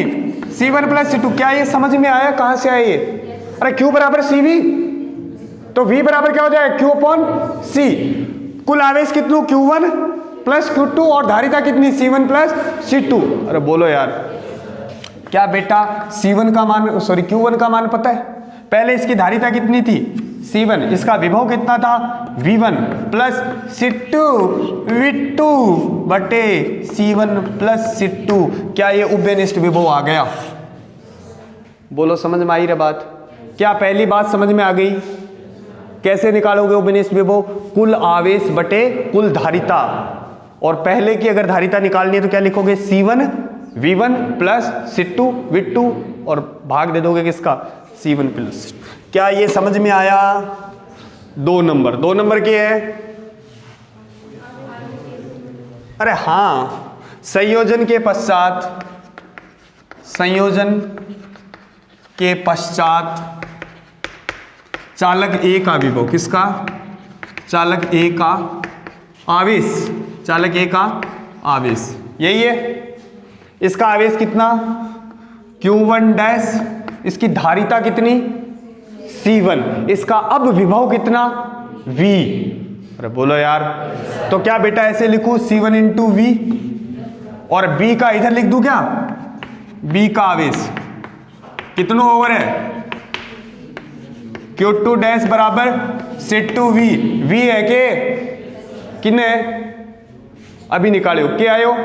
C1 plus C2। क्या ये समझ में आया? कहां से आया ये? अरे Q बराबर CV, तो V बराबर क्या हो जाए? Q upon C। कुल आवेश कितनों? Q1 प्लस Q2 और धारिता कितनी? C1 plus C2। अरे बोलो यार, क्या बेटा C1 का मान, सॉरी Q1 का मान पता है? पहले इसकी धारिता कितनी थी? C1। इसका विभव कितना था? V1 प्लस C2 V2 बटे C1 प्लस C2। क्या ये उबेनिस्ट विभव आ गया? बोलो समझ में आई रे बात? क्या पहली बात समझ में आ गई? कैसे निकालोगे उबेनिस्ट विभव? कुल आवेश बटे कुल धारिता। और पहले की अगर धारिता निकालनी है तो क्या लिखोगे? C1 V1 plus C2 V2 और भाग दे दोगे किसका? C1 plus. क्या ये समझ में आया? 2 नंबर की है। अरे हाँ, संयोजन के पश्चात चालक A का विभव, किसका? चालक A का आवेश, चालक A का आवेश, यही है। इसका आवेश कितना? Q1 डैश, इसकी धारिता कितनी? C1, इसका अब विभव कितना? V। अरे बोलो यार, तो क्या बेटा ऐसे लिखूं C1 इंटू V और B का इधर लिख दूं क्या? B का आवेश कितना ओवर है? Q2 डैश बराबर C2V। V है के किन्ने? अभी निकाले हो क्या आयो?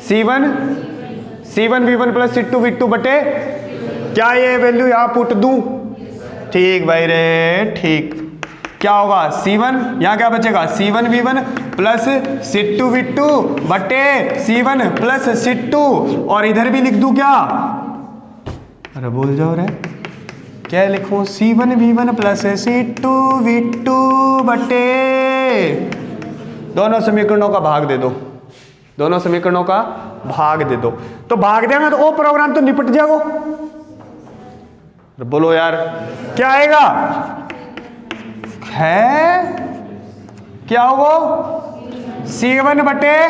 C1 V1 plus C2 V2 बटे, क्या ये वैल्यू यहां पुट दूं? ठीक भाई रे, ठीक। क्या होगा? C1, यहां क्या बचेगा? C1 V1 plus C2 V2 बटे C1 प्लस C2, और इधर भी लिख दूं क्या? अरे बोल जाओ रे, क्या लिखूं? C1 V1 plus C2 V2 बटे, दोनों समीकरणों का भाग दे दो, दोनों समीकरणों का भाग दे दो। तो भाग देगा तो वो प्रोग्राम तो निपट जाएगा। बोलो यार, क्या आएगा? है क्या होगा? C1 बटे,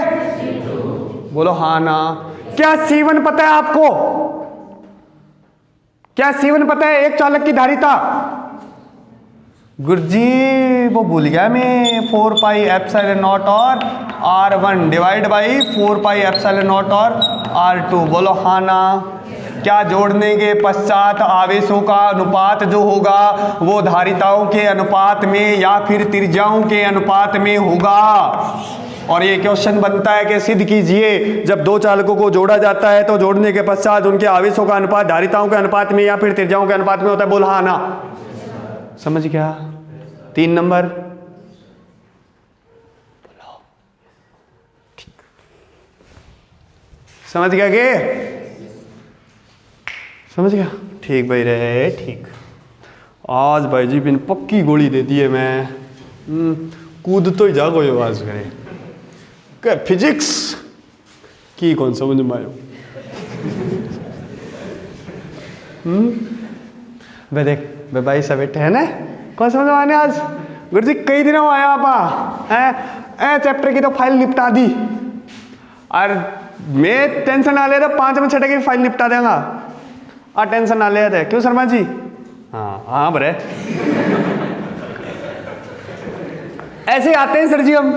बोलो हाँ ना। क्या C1 पता है आपको? क्या C1 पता है? एक चालक की धारिता, गुरुजी वो भूल गया मैं, 4 पाई एप्सिलॉन नॉट और R1 divide by 4 pi epsilon not और R2। बोलो हाँ ना। क्या जोड़ने के पश्चात आवेशों का अनुपात जो होगा वो धारिताओं के अनुपात में या फिर त्रिज्याओं के अनुपात में होगा। और ये क्वेश्चन बनता है कि सिद्ध कीजिए, जब दो चालकों को जोड़ा जाता है तो जोड़ने के पश्चात उनके आवेशों का अनुपात धारिताओं के अनुपात में या फिर त्रिज्याओं के अनुपात में होता है। बोल हाँ ना। समझ गया? 3 नंबर। समझ गया के? समझ गया? ठीक भाई रे, ठीक। आज भाई जी बिन पक्की गोली दे दी है मैं। कूद तो ही जागो ये आवाज करे क्या फिजिक्स की कौन समझ में आयो? वे देख वे भाई सब बैठे है ना, कौन समझ में आने आज? गुरु जी कई दिनों आया आपा चैप्टर की तो फाइल निपटा दी, और मैं टेंशन ना ले तो 5 में 6 की फाइल निपटा देगा। टेंशन ना ले थे क्यों शर्मा जी? हाँ हाँ बरे ऐसे आते हैं सर जी, हम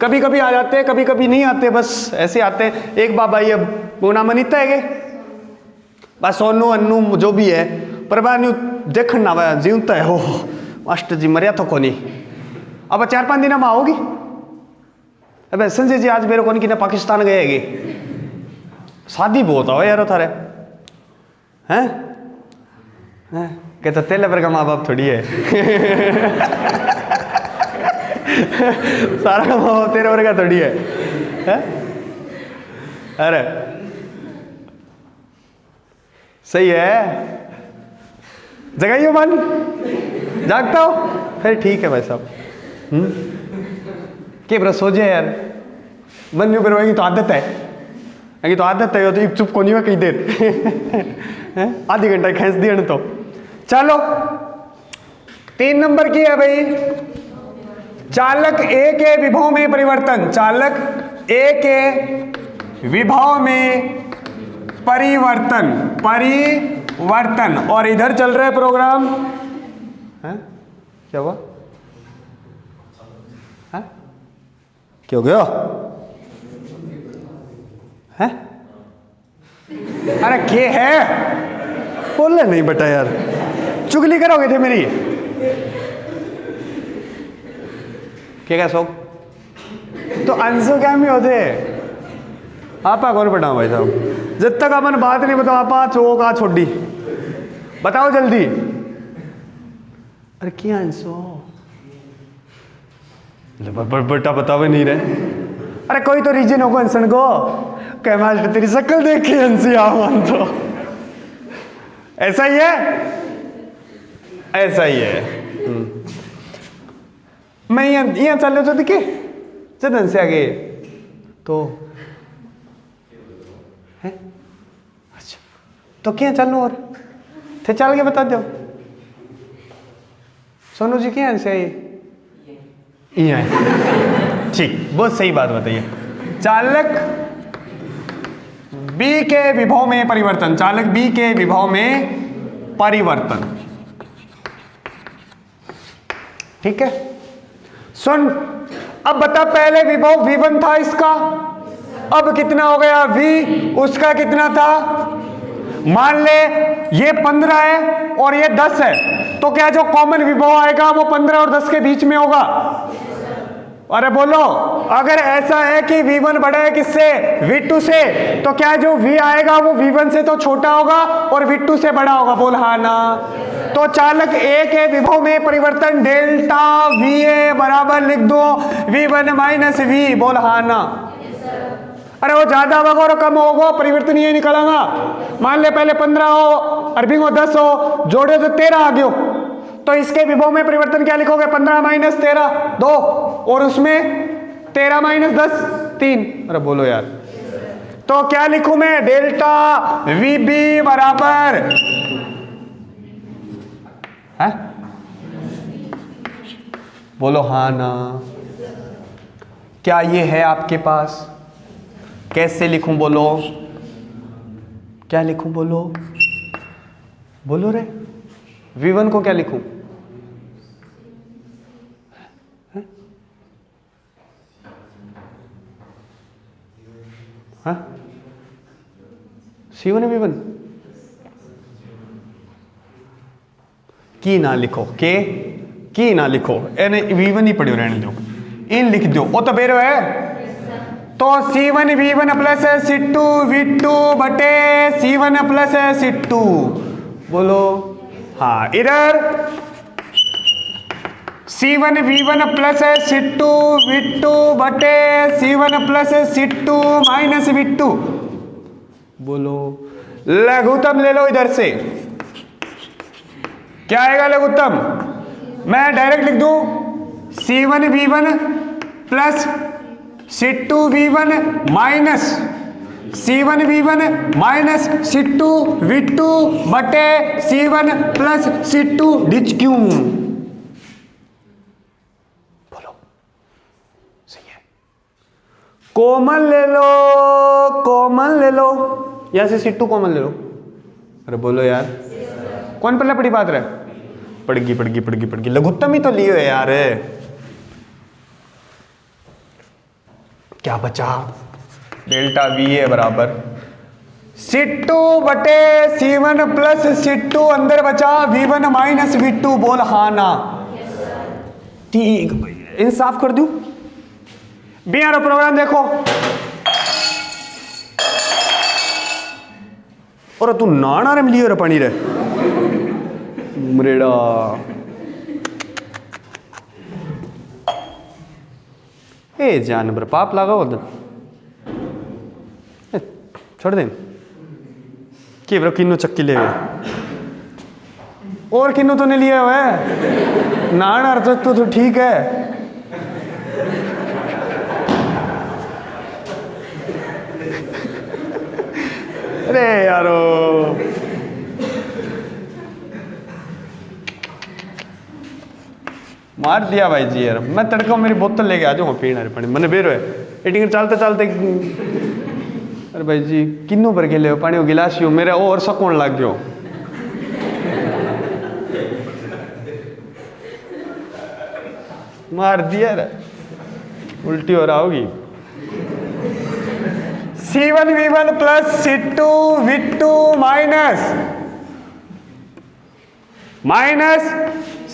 कभी कभी आ जाते हैं, कभी कभी नहीं आते, बस ऐसे आते हैं। एक बाबा ये पूना मनीता है के बस सोनू अन्नू जो भी है पर बानू देखन ना जीवता है। हो मास्टर जी मरिया तो कोनी अब 4-5 दिन में आओगी। अब संजय जी आज मेरे को नहीं कि ना पाकिस्तान गए है, शादी बहुत हो यार थारे हैं कहते तेले पर का माँ बाप थोड़ी है सारा का माँ बाप तेरे पर का थोड़ी है? अरे सही है, जगाइयो मन, जागता हो फिर ठीक है भाई साहब। के ब्रश सो जाए यार, मन नहीं करवाएगी तो आदत है, अगी तो आदत है तो चुप को नहीं हुआ कई देर आधी घंटा खींच दिया तो। चलो 3 नंबर की है भाई, चालक ए के विभव में परिवर्तन। चालक ए के विभव में परिवर्तन, परिवर्तन। और इधर चल रहा है प्रोग्राम है? क्या हुआ है? क्या हो गया है? अरे के है बोलना नहीं बेटा यार, चुगली करोगे थे मेरी क्या शौक तो अंशु क्या में होते आपा कौन पढ़ाओ भाई साहब, जब तक अपन बात नहीं बताओ आपा चौक आ छोड़ी बताओ जल्दी। अरे क्या अंशु बेटा बतावे नहीं रहे। अरे कोई तो रीजन होगा अंशन को कह मास्टर तेरी शक्ल देख के हंसी आवान तो ऐसा ही है, ऐसा ही है। मैं यहाँ चल रहे तो दिखे जदन से आगे तो है अच्छा तो क्या चल और थे चल के बता दो सोनू जी क्या से आई ठीक, बहुत सही बात बताइए। चालक बी के विभव में परिवर्तन, चालक बी के विभव में परिवर्तन, ठीक है। सुन अब बता, पहले विभव V1 था इसका, अब कितना हो गया V, उसका कितना था? मान ले ये 15 है और ये 10 है, तो क्या जो कॉमन विभव आएगा वो 15 और 10 के बीच में होगा? अरे बोलो, अगर ऐसा है कि V1 बड़ा है किससे? V2 से, तो क्या जो V आएगा वो V1 से तो छोटा होगा और V2 से बड़ा होगा? बोल हाँ ना। तो चालक A के विभव में परिवर्तन डेल्टा VA बराबर लिख दो V1 माइनस V, बोल हाँ ना। अरे वो ज्यादा होगा और कम होगा परिवर्तन ये निकलेगा। मान ले पहले 15 हो और बिंगो 10 हो, जोड़े तो 13 आ गयो, तो इसके विभव में परिवर्तन क्या लिखोगे? 15 माइनस 13 2, और उसमें 13 माइनस 10 3। अरे बोलो यार, तो क्या लिखूं मैं? डेल्टा VB बराबर है, बोलो हाँ ना। क्या ये है आपके पास? कैसे लिखूं बोलो, क्या लिखूं बोलो, बोलो रे। V1 को क्या लिखूं? हाँ C1 V1 की ना लिखो, के की ना लिखो, एने V1 ही पढ़ो रहने दो, इन लिख दो। वो तो बेरो है, तो C1 V1 plus C2 V2 बटे C1 प्लस C2, बोलो हाँ। इधर C1 V1 plus C2 V2 बटे C1 plus C2 minus V2, बोलो लघुत्तम ले लो। इधर से क्या आएगा लघुत्तम? मैं डायरेक्ट लिख दूं C1 V1 plus C2 V1 minus C1 V1 minus C2 V2 बटे C1 प्लस C2 डिच क्यों, बोलो सही है। कॉमन ले लो, कॉमन ले लो, यहां से C2 कॉमन ले लो, अरे बोलो यार, कौन पहले पड़ी बात रहे? पड़गी लघुत्तम ही तो लिए हुए यार। क्या बचा? डेल्टा वी ए बराबर C2 बटे C1 प्लस C2, अंदर बचा V1 माइनस V2। बोल हाँ ना? ठीक, इंसाफ कर दूं? बी आर प्रोग्राम देखो। और तू नाना रे मिलियो रे पानी रे मरेड़ा। ए जानवर पाप लगाओ उधर, छोड़ दे कि ब्रो किन्नू चक्की ले और किन्नू तो नहीं लिया हुआ है नाना अर्थ तो ठीक है। अरे यारो मार दिया भाई जी यार। मैं तड़का मेरी बोतल लेके आ जाऊंगा पीना रे पानी मैंने बेरो है एटिंग चलते चलते। अरे भाई जी किन्नू भर के ले पानी वो गिलास यू मेरे और सकून लग गयो। मार दिया रे, उल्टी हो रहा होगी। C1 V1 plus C2 V2 minus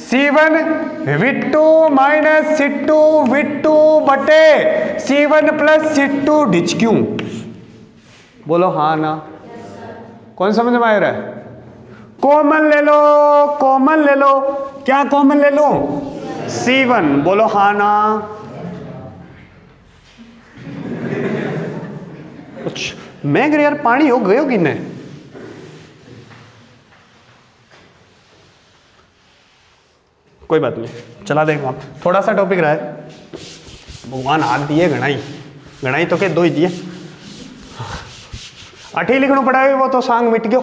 C1 V2 minus C2 V2 बटे C1 प्लस C2 डिच क्यों? बोलो हाँ ना? कौन समझ में आ रहा है? कॉमन ले लो, कॉमन ले लो। क्या कॉमन ले लो? C1। बोलो हाँ ना? मैं यार पानी हो गयो कि नहीं? कोई बात नहीं, चला देगा। थोड़ा सा टॉपिक रहा है। भगवान हाथ दिए गणाई तो के दो ही दिए। अठी लिखना पड़ा है वो तो सांग मिट गयो।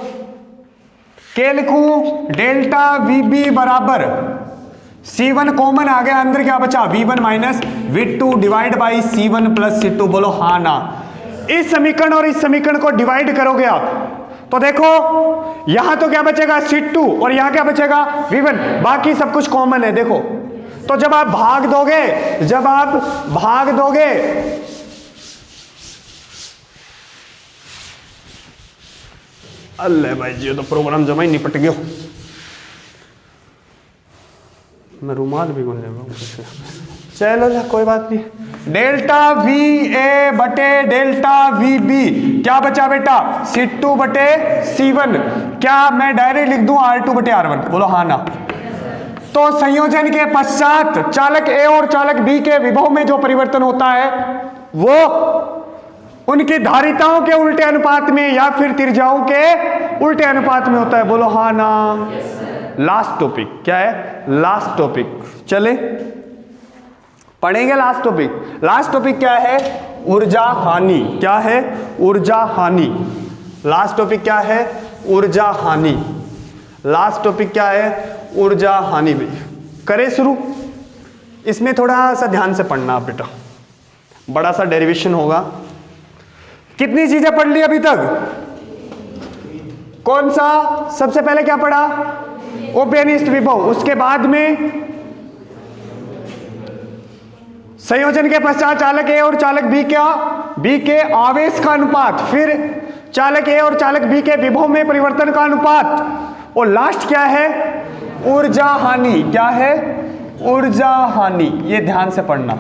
के लिखूं? डेल्टा VB बराबर C1 कॉमन आ गया, अंदर क्या बचा? V1 minus V2 divide by C1 plus C2। बोलो हाँ ना? इस समीकरण और इस समीकरण को डिवाइड करोगे आप तो देखो यहां तो क्या बचेगा? C2 और यहां क्या बचेगा? V1। बाकी सब कुछ कॉमन है देखो। तो जब आप भाग दोगे अल्लाह भाई जी तो प्रोग्राम जमा ही निपट गयो। मैं रुमाल भी गुन लेगा। चलो जा कोई बात नहीं। डेल्टा VA बटे डेल्टा VB क्या बचा बेटा? C2 बटे C1। क्या मैं डायरेक्ट लिख दूं R2 बटे R1? बोलो हाँ ना? तो संयोजन के पश्चात चालक A और चालक B के विभव में जो परिवर्तन होता है वो उनकी धारिताओं के उल्टे अनुपात में या फिर त्रिज्याओं के उल्टे अनुपात में होता है। बोलो हाँ ना? लास्ट टॉपिक क्या है? लास्ट टॉपिक चले पढ़ेंगे। लास्ट टॉपिक क्या है? ऊर्जा हानि। क्या है? ऊर्जा हानि। लास्ट टॉपिक क्या है? ऊर्जा हानि। लास्ट टॉपिक क्या है? ऊर्जा हानि। भाई करें शुरू। इसमें थोड़ा सा ध्यान से पढ़ना आप बेटा, बड़ा सा डेरिवेशन होगा। कितनी चीजें पढ़ ली अभी तक? कौन सा? सबसे पहले क्या पढ़ा? ओपेनिस्ट विभव। उसके बाद में संयोजन के पश्चात चालक A और चालक B के आवेश का अनुपात, फिर चालक A और चालक B के विभव में परिवर्तन का अनुपात, और लास्ट क्या है? ऊर्जा हानि। क्या है? ऊर्जा हानि। ये ध्यान से पढ़ना।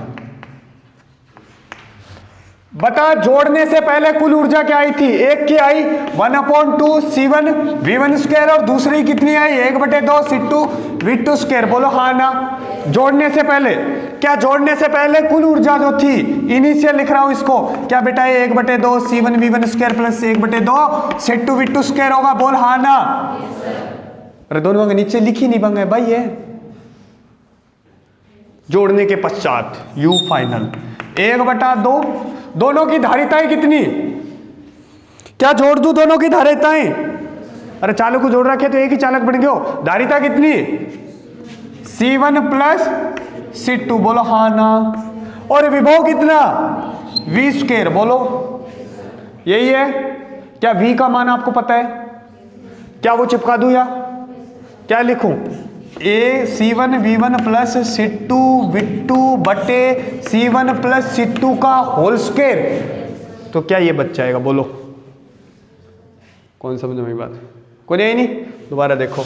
बता जोड़ने से पहले कुल ऊर्जा क्या आई थी? एक की आई 1/2 C1 V1 स्क्वायर और दूसरी कितनी आई? 1/2 C2 V2 स्क्वायर। बोलो हाँ ना? जोड़ने से पहले क्या? जोड़ने से पहले कुल ऊर्जा जो थी इनिशियल लिख रहा हूं इसको। क्या बेटा? ये 1/2 C1 V1 square plus 1/2 C2 V2 square होगा। बोल हाँ ना? अरे दोनों के नीचे लिखी नहीं बंगे भाई। ये जोड़ने के पश्चात U फाइनल 1/2। दोनों की धारिताएं कितनी? क्या जोड़ दूं दोनों की धारिताएं? अरे चालक को जोड़ रखे तो एक ही चालक बन गयो। धारिता कितनी? C1 plus C2। बोलो हाँ ना? और विभव कितना? V square. बोलो यही है। क्या V का मान आपको पता है? क्या वो चिपका दूं या क्या लिखूं? ए C1 V1 plus C2 V2 बटे C1 प्लस C2 का होल स्क्वायर। तो क्या ये बच जाएगा? बोलो कौन समझ में बात? कोई नहीं, नहीं दोबारा देखो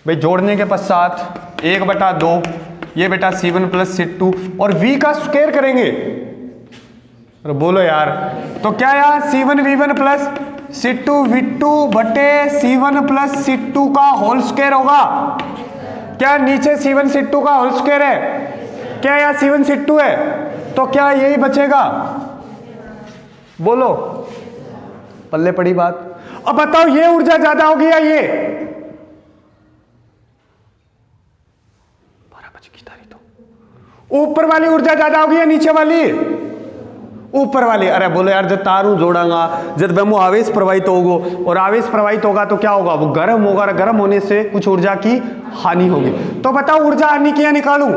भाई। जोड़ने के पश्चात 1/2 ये बेटा C1 प्लस C2 और V का स्क्वायर करेंगे। अरे बोलो यार, तो क्या यार C1 V1 plus C2 V2 बटे C1 प्लस C2 का होल स्क्वायर होगा। क्या नीचे C1 C2 का होल स्क्वायर है? क्या यार C1 C2 है? तो क्या यही बचेगा? बोलो, पल्ले पड़ी बात। अब बताओ ये ऊर्जा ज्यादा होगी या ये? 12 बजे की तारीख तो ऊपर वाली ऊर्जा ज्यादा होगी या नीचे वाली? ऊपर वाली। अरे बोलो यार, जब तारू जोड़ांगा, जब वेमो आवेश प्रवाहित होगा और आवेश प्रवाहित होगा तो क्या होगा? वो गर्म होगा, गर्म होने से कुछ ऊर्जा की हानि होगी। तो बताओ ऊर्जा हानि क्या निकालूं?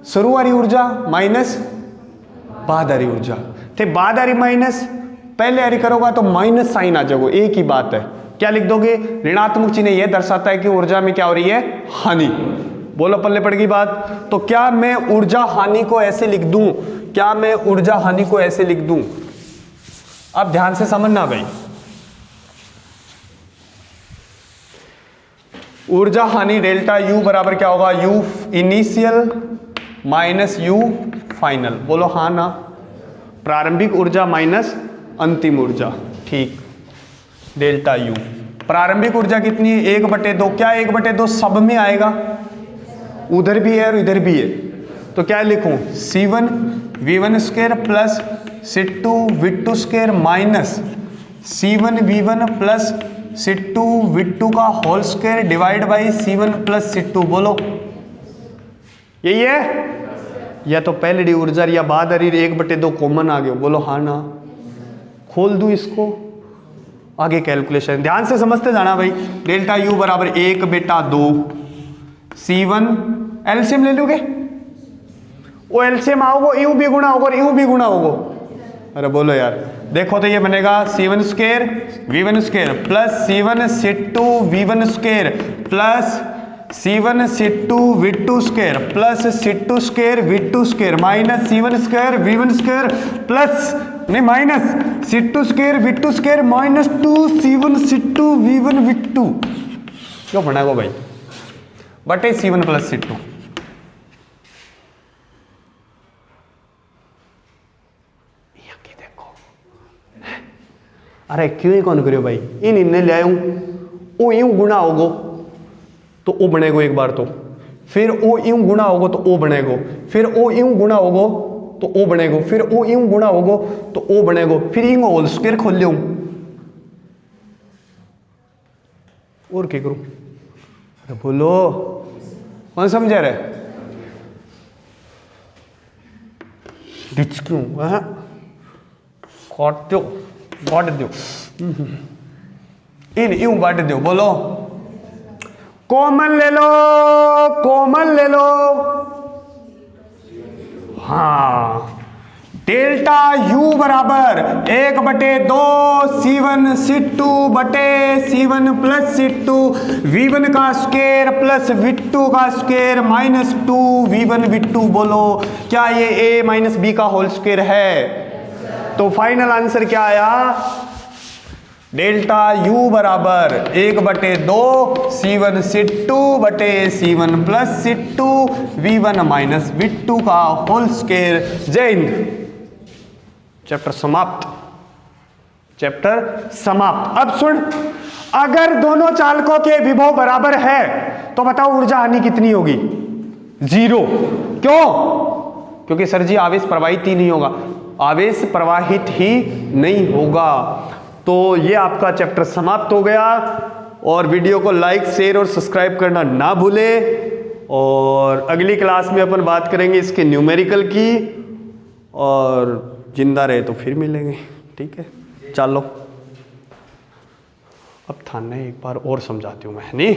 शुरू वाली ऊर्जा माइनस बाद वाली ऊर्जा। थे बाद वाली माइनस पहले हरी करोगा तो माइनस साइन आ जाएगा, एक ही बात है। क्या लिख दोगे? ऋणात्मक चिन्ह यह दर्शाता है कि ऊर्जा में क्या हो रही है? हानि। बोलो पल्ले पड़ गई बात। तो क्या मैं ऊर्जा हानि को ऐसे लिख दूं? क्या मैं ऊर्जा हानि को ऐसे लिख दूं? अब ध्यान से समझना भाई। ऊर्जा हानि डेल्टा यू बराबर क्या होगा? You initial minus you final. बोलो हाँ ना। प्रारंभिक ऊर्जा माइनस अंतिम ऊर्जा, ठीक। डेल्टा यू प्रारंभिक ऊर्जा कितनी है? 1/2। क्या 1/2 सब में आएगा? उधर भी है और इधर भी है। तो क्या लिखूं? C1 V1 square plus C2 V2 square minus C1 V1 plus C2 V2 का whole square divide by C1 plus C2। बोलो यही है? या तो पहले डी ऊर्जा या बाद अरी 1/2 कॉमन आ गए। बोलो हाँ ना। खोल दूं इसको, आगे कैलकुलेशन ध्यान से समझते जाना भाई। डेल्टा यू बराबर 1/2 C1 एलसीएम ले लोगे? वो एलसीएम आओगे, यूं भी गुणा होगा और यूं भी गुणा होगा। अरे बोलो यार, देखो तो ये बनेगा C1 square V1 square plus C1 C2 V1 square plus C1 C2 V2 square plus C2 square V2 square minus C1 square V1 square plus नहीं minus C2 square V2 square minus 2 C1 C2 V1 V2 क्यों बनाएगा भाई? बटे C1 plus C2। अरे क्यों ही कौन करियो भाई? इन इन्हें ले आऊं, ओ यूं गुणा होगो तो ओ बनेगो एक बार, तो फिर ओ यूं गुणा होगो तो ओ बनेगो, फिर ओ यूं गुणा होगो तो ओ बनेगो, फिर ओ यूं गुणा होगो तो ओ बनेगो, फिर यूं होल स्क्वायर खोल लियो। और क्या करूं? अरे बोलो कौन समझा रहे? डिच क्यों काट दो, बांट दो, इन यूं बांट दो। बोलो कॉमन ले लो, कॉमन ले लो। हाँ, डेल्टा यू बराबर 1/2 C1 C2 बटे C1 प्लस C2 V1 का स्क्वायर प्लस V2 का स्क्वायर माइनस 2 V1 V2। बोलो क्या ये A माइनस B का होल स्क्वायर है? तो फाइनल आंसर क्या आया? डेल्टा यू बराबर 1/2 C1 C2 बटे C1 plus C2 V1 minus V2 का होल स्क्वायर। जय हिंद। चैप्टर समाप्त, चैप्टर समाप्त। अब सुन, अगर दोनों चालकों के विभव बराबर है तो बताओ ऊर्जा हानि कितनी होगी? 0। क्यों? क्योंकि सर जी आवेश प्रवाहित ही नहीं होगा, आवेश प्रवाहित ही नहीं होगा। तो ये आपका चैप्टर समाप्त हो गया। और वीडियो को लाइक शेयर और सब्सक्राइब करना ना भूले। और अगली क्लास में अपन बात करेंगे इसके न्यूमेरिकल की, और जिंदा रहे तो फिर मिलेंगे। ठीक है, चलो अब थाने एक बार और समझाती हूँ मैं, नहीं?